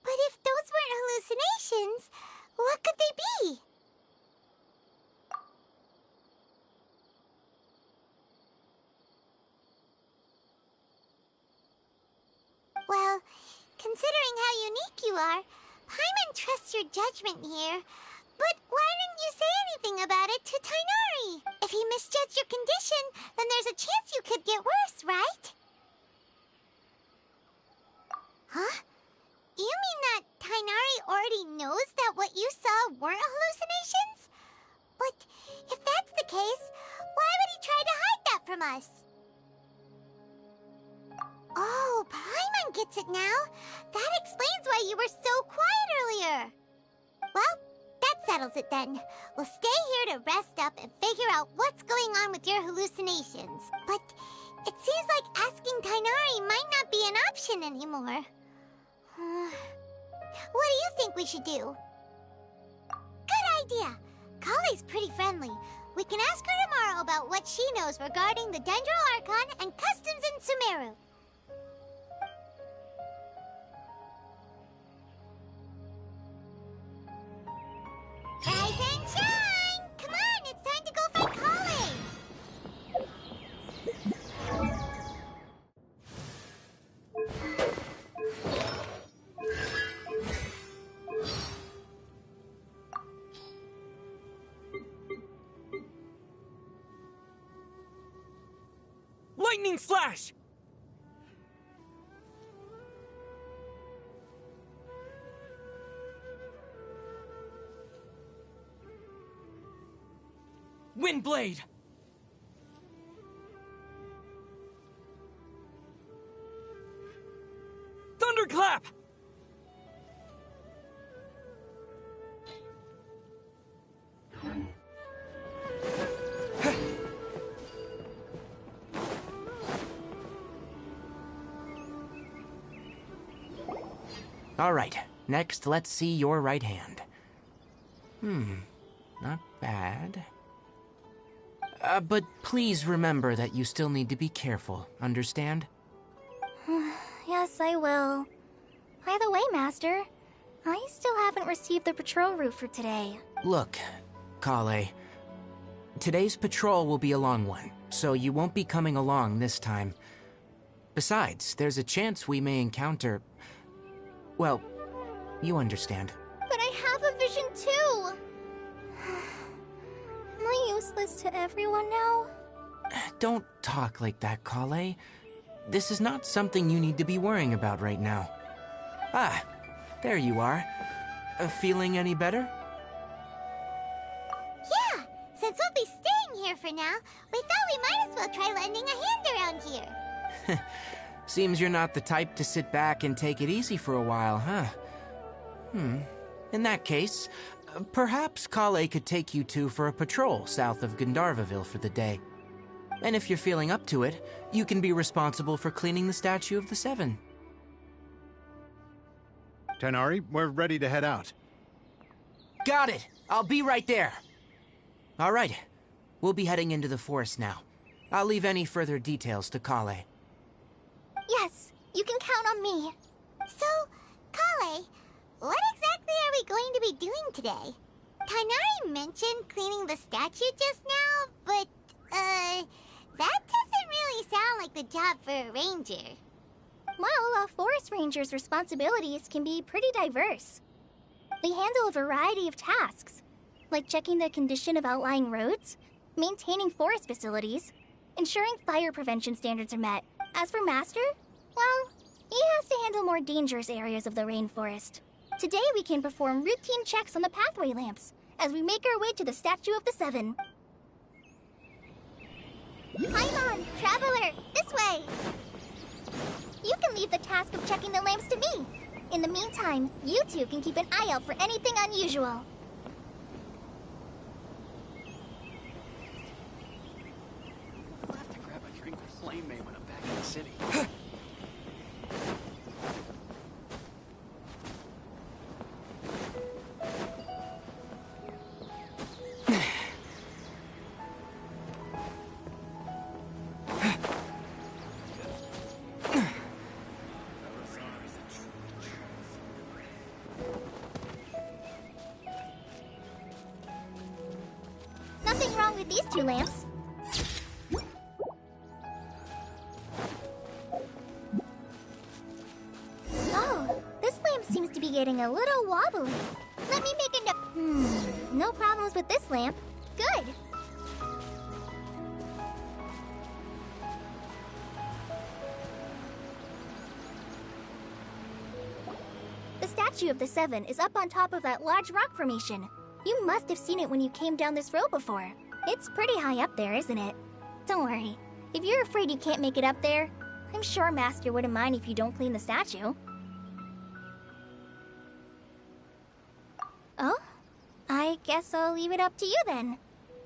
But if those weren't hallucinations, what could they be? Well, considering how unique you are, Paimon trusts your judgment here. But why didn't you say anything about it to Tighnari? If he misjudged your condition, then there's a chance you could get worse, right? Huh? You mean that Tighnari already knows that what you saw weren't hallucinations? But if that's the case, why would he try to hide that from us? Oh, Paimon gets it now. That explains why you were so quiet earlier. Well, that settles it then. We'll stay here to rest up and figure out what's going on with your hallucinations. But it seems like asking Tighnari might not be an option anymore. What do you think we should do? Good idea. Kale's pretty friendly. We can ask her tomorrow about what she knows regarding the Dendro Archon and customs in Sumeru. Rise and shine! Come on, it's time to go find Kale! Lightning Slash! Windblade! Thunderclap! All right, next let's see your right hand. Not bad. But please remember that you still need to be careful, understand? Yes, I will. By the way, Master, I still haven't received the patrol route for today. Look, Kale, today's patrol will be a long one, so you won't be coming along this time. Besides, there's a chance we may encounter... Well, you understand. But I have a vision too! Am I useless to everyone now? Don't talk like that, Kale. This is not something you need to be worrying about right now. Ah, there you are. Feeling any better? Yeah, since we'll be staying here for now, we thought we might as well try lending a hand around here. Seems you're not the type to sit back and take it easy for a while, huh? In that case, perhaps Kale could take you two for a patrol south of Gandharvaville for the day. And if you're feeling up to it, you can be responsible for cleaning the Statue of the Seven. Tighnari, we're ready to head out. Got it! I'll be right there! All right, we'll be heading into the forest now. I'll leave any further details to Kale. Yes, you can count on me. So, Kale, what exactly are we going to be doing today? Tighnari mentioned cleaning the statue just now, but, that doesn't really sound like the job for a ranger. Well, a forest ranger's responsibilities can be pretty diverse. They handle a variety of tasks, like checking the condition of outlying roads, maintaining forest facilities, ensuring fire prevention standards are met. As for Master, well, he has to handle more dangerous areas of the rainforest. Today we can perform routine checks on the pathway lamps as we make our way to the Statue of the Seven. Paimon, Traveler, this way! You can leave the task of checking the lamps to me. In the meantime, you two can keep an eye out for anything unusual. I'll have to grab a drink with Lemme when I'm back in the city. Nothing wrong with these two lamps. Oh, this lamp seems to be getting a little wobbly. Let me make a note. No problems with this lamp. Good. The Statue of the Seven is up on top of that large rock formation. You must have seen it when you came down this road before. It's pretty high up there, isn't it? Don't worry. If you're afraid you can't make it up there, I'm sure Master wouldn't mind if you don't clean the statue. Oh? I guess I'll leave it up to you then.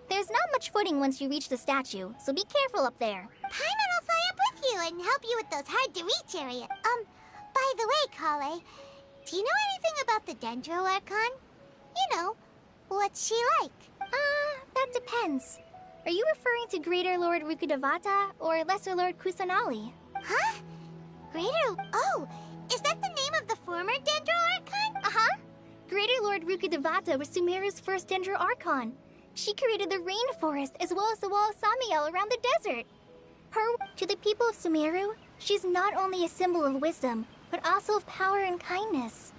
There's not much footing once you reach the statue, so be careful up there. Paimon will fly up with you and help you with those hard-to-reach areas. By the way, Kale, do you know anything about the Dendro Archon? You know, what's she like? That depends. Are you referring to Greater Lord Rukkhadevata or Lesser Lord Kusanali? Huh? Oh, is that the name of the former Dendro Archon? Uh-huh. Greater Lord Rukkhadevata was Sumeru's first Dendro Archon. She created the rainforest as well as the wall of Samiel around the desert. To the people of Sumeru, she's not only a symbol of wisdom, but also of power and kindness.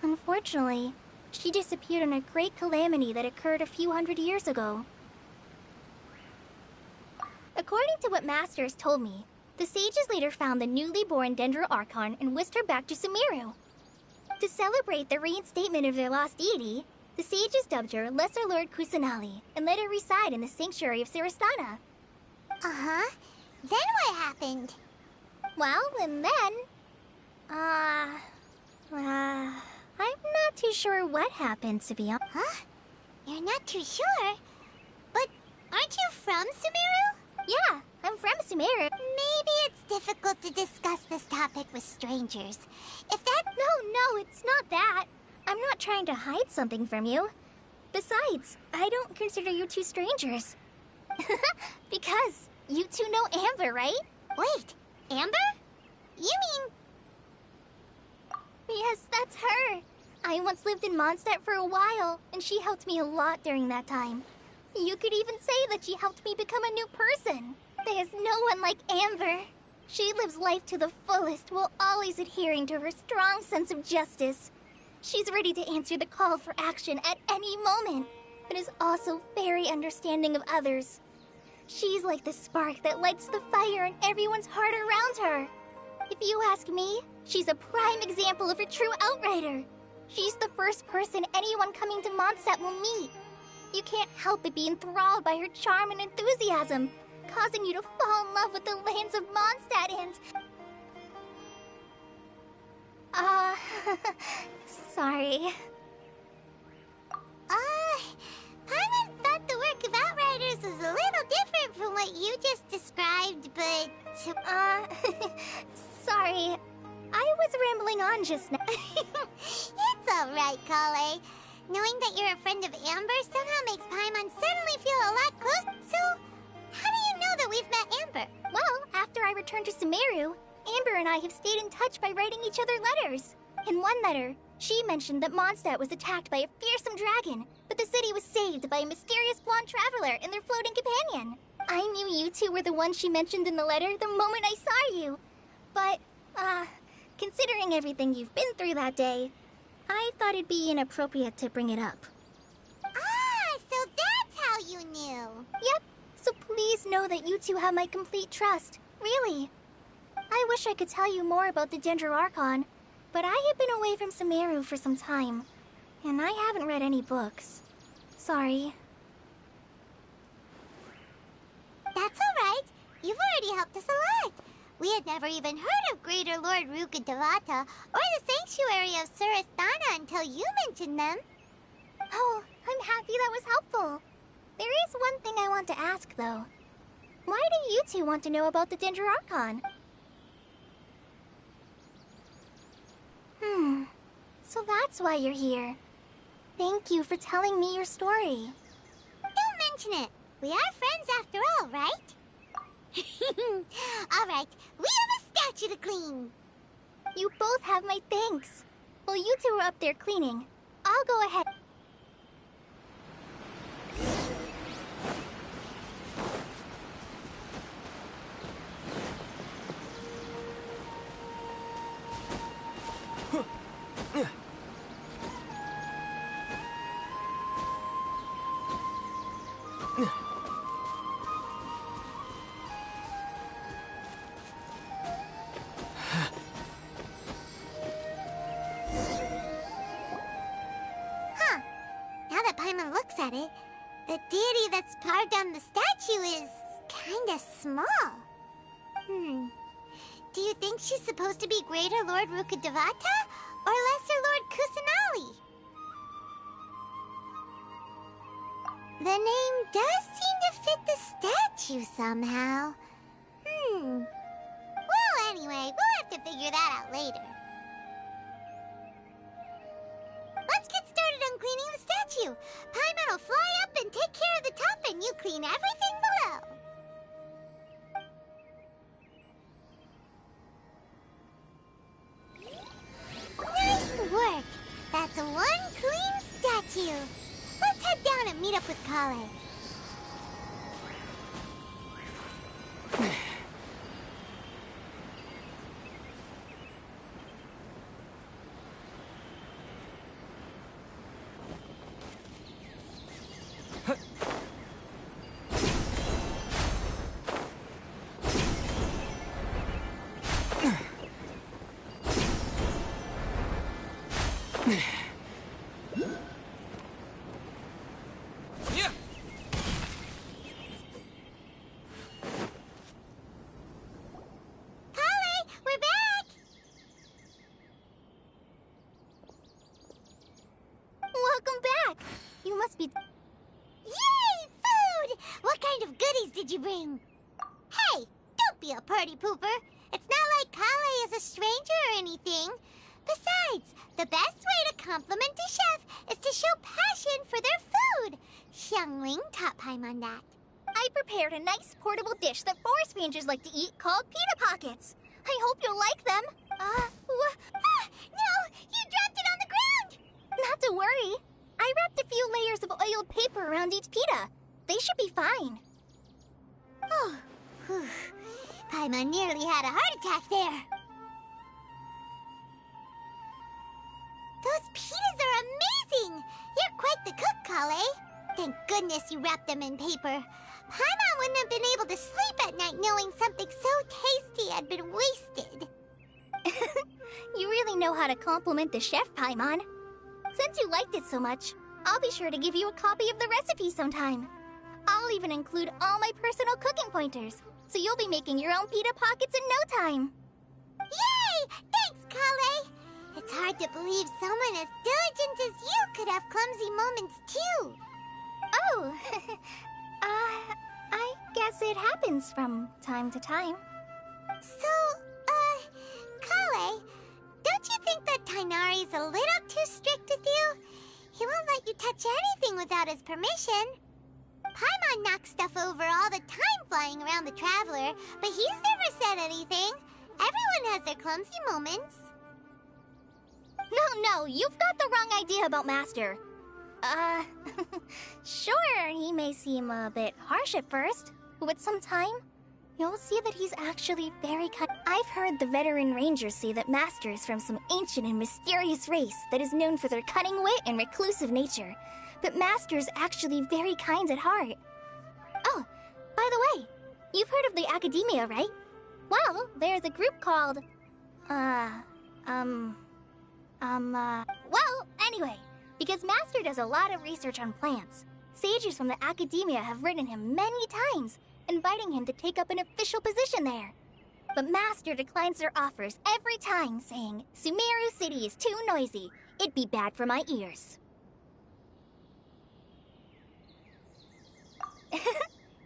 Unfortunately, she disappeared in a great calamity that occurred a few hundred years ago. According to what Masters told me, the sages later found the newly born Dendro Archon and whisked her back to Sumeru. To celebrate the reinstatement of their lost deity, the sages dubbed her Lesser Lord Kusanali and let her reside in the sanctuary of Sarastana. Uh-huh. Then what happened? Well, and then... I'm not too sure what happened, to be honest. Huh? You're not too sure? But aren't you from Sumeru? Yeah, I'm from Sumeru. Maybe it's difficult to discuss this topic with strangers. If that... No, it's not that. I'm not trying to hide something from you. Besides, I don't consider you two strangers. Because you two know Amber, right? Wait, Amber? You mean... Yes, that's her. I once lived in Mondstadt for a while, and she helped me a lot during that time. You could even say that she helped me become a new person. There's no one like Amber. She lives life to the fullest while always adhering to her strong sense of justice. She's ready to answer the call for action at any moment, but is also very understanding of others. She's like the spark that lights the fire in everyone's heart around her. If you ask me, She's a prime example of a true outrider. She's the first person anyone coming to Mondstadt will meet. You can't help but be enthralled by her charm and enthusiasm, causing you to fall in love with the lands of Mondstadt and... sorry. Paimon thought the work of Outriders was a little different from what you just described, but... sorry. I was rambling on just now. It's alright, Kale. Knowing that you're a friend of Amber somehow makes Paimon suddenly feel a lot closer. So, how do you know that we've met Amber? Well, after I returned to Sumeru, Amber and I have stayed in touch by writing each other letters. In one letter, she mentioned that Mondstadt was attacked by a fearsome dragon, but the city was saved by a mysterious blonde traveler and their floating companion. I knew you two were the ones she mentioned in the letter the moment I saw you. But, considering everything you've been through that day, I thought it'd be inappropriate to bring it up. Ah, so that's how you knew. Yep, so please know that you two have my complete trust. Really. I wish I could tell you more about the Dendroarchon, but I have been away from Sumeru for some time, and I haven't read any books. Sorry. That's alright. You've already helped us a lot. We had never even heard of Greater Lord Rukkhadevata or the Sanctuary of Surasthana until you mentioned them. Oh, I'm happy that was helpful. There is one thing I want to ask, though. Why do you two want to know about the Dendroarchon? So that's why you're here. Thank you for telling me your story. Don't mention it. We are friends after all, right? Alright, we have a statue to clean. You both have my thanks. While you two are up there cleaning, I'll go ahead. Paimon looks at it, the deity that's carved on the statue is kinda small. Do you think she's supposed to be Greater Lord Rukkhadevata or Lesser Lord Kusanali? The name does seem to fit the statue somehow. Well, anyway, we'll have to figure that out later. Let's get started on cleaning the statue. Paimon will fly up and take care of the top, and you clean everything below. Nice work! That's one clean statue. Let's head down and meet up with Kale. Yay! Food! What kind of goodies did you bring? Hey, don't be a party pooper. It's not like Kale is a stranger or anything. Besides, the best way to compliment a chef is to show passion for their food. Xiangling taught Paimon that. I prepared a nice portable dish that forest rangers like to eat called pita pockets. I hope you'll like them. No! You dropped it on the ground! Not to worry. I wrapped a few layers of oiled paper around each pita. They should be fine. Oh, Paimon nearly had a heart attack there. Those pitas are amazing! You're quite the cook, Kale. Thank goodness you wrapped them in paper. Paimon wouldn't have been able to sleep at night knowing something so tasty had been wasted. You really know how to compliment the chef, Paimon. Since you liked it so much, I'll be sure to give you a copy of the recipe sometime. I'll even include all my personal cooking pointers, so you'll be making your own pita pockets in no time. Yay! Thanks, Kale! It's hard to believe someone as diligent as you could have clumsy moments, too. Oh, I guess it happens from time to time. So, Kale, don't you think that Tainari's a little too strict with you? He won't let you touch anything without his permission. Paimon knocks stuff over all the time flying around the Traveler, but he's never said anything. Everyone has their clumsy moments. No, you've got the wrong idea about Master. Sure, he may seem a bit harsh at first, but with some time, you'll see that he's actually very kind. I've heard the veteran rangers say that Master is from some ancient and mysterious race that is known for their cunning wit and reclusive nature, but Master is actually very kind at heart. Oh, by the way, you've heard of the Academia, right? Well, there's a group called, well, anyway, because Master does a lot of research on plants, sages from the Academia have written him many times, inviting him to take up an official position there. But Master declines their offers every time, saying, Sumeru City is too noisy. It'd be bad for my ears.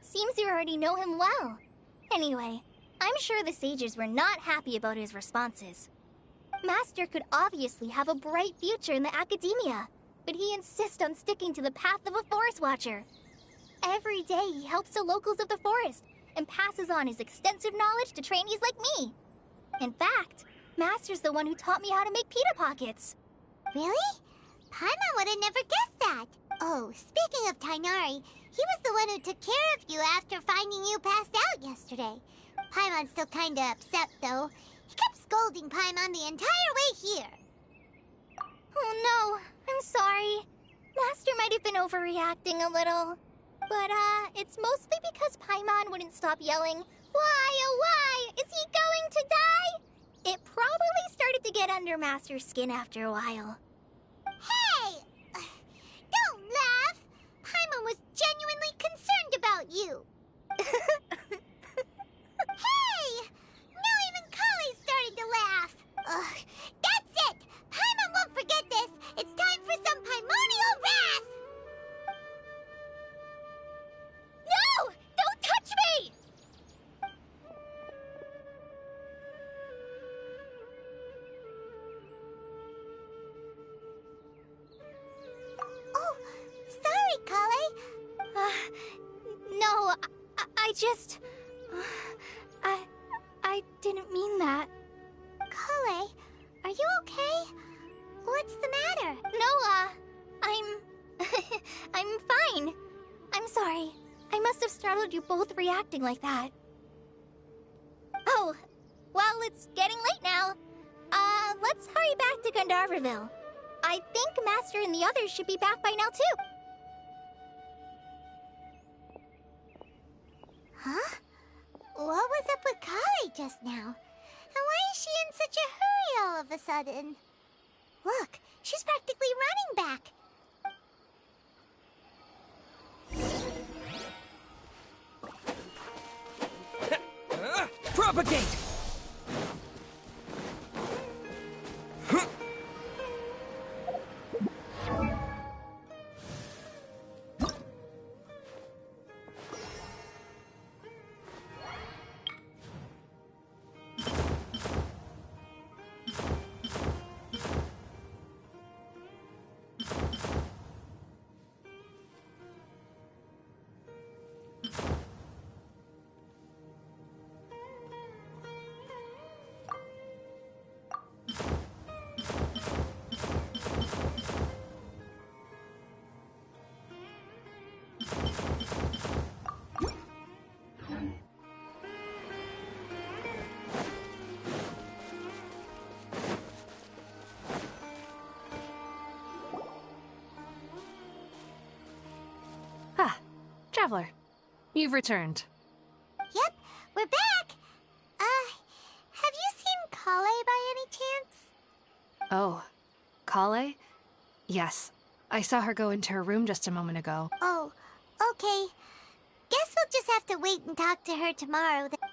Seems you already know him well. Anyway, I'm sure the sages were not happy about his responses. Master could obviously have a bright future in the Academia, but he insists on sticking to the path of a forest watcher. Every day he helps the locals of the forest and passes on his extensive knowledge to trainees like me. In fact, Master's the one who taught me how to make pita pockets. Really? Paimon would have never guessed that. Oh, speaking of Tainari, he was the one who took care of you after finding you passed out yesterday. Paimon's still kinda upset, though. He kept scolding Paimon the entire way here. Oh no, I'm sorry. Master might have been overreacting a little. But, it's mostly because Paimon wouldn't stop yelling, Why, oh why, is he going to die? It probably started to get under Master's skin after a while. Hey! Don't laugh! Paimon was genuinely concerned about you. Hey! Now even Kale started to laugh. Ugh, that's it! Paimon won't forget this! It's time for some Paimonial wrath! No! Don't touch me! Oh, sorry, Kale. No, I just... I didn't mean that. Kale, are you okay? What's the matter? No, I'm fine. I'm sorry. I must have startled you both reacting like that. Oh, well, it's getting late now. Let's hurry back to Gandharville. I think Master and the others should be back by now, too. Huh? What was up with Kale just now? And why is she in such a hurry all of a sudden? Look, she's practically running back. Propagate! Traveler, you've returned. Yep, we're back. Have you seen Kale by Oh. Kale? Yes. I saw her go into her room just a moment ago. Oh, okay. Guess we'll just have to wait and talk to her tomorrow then.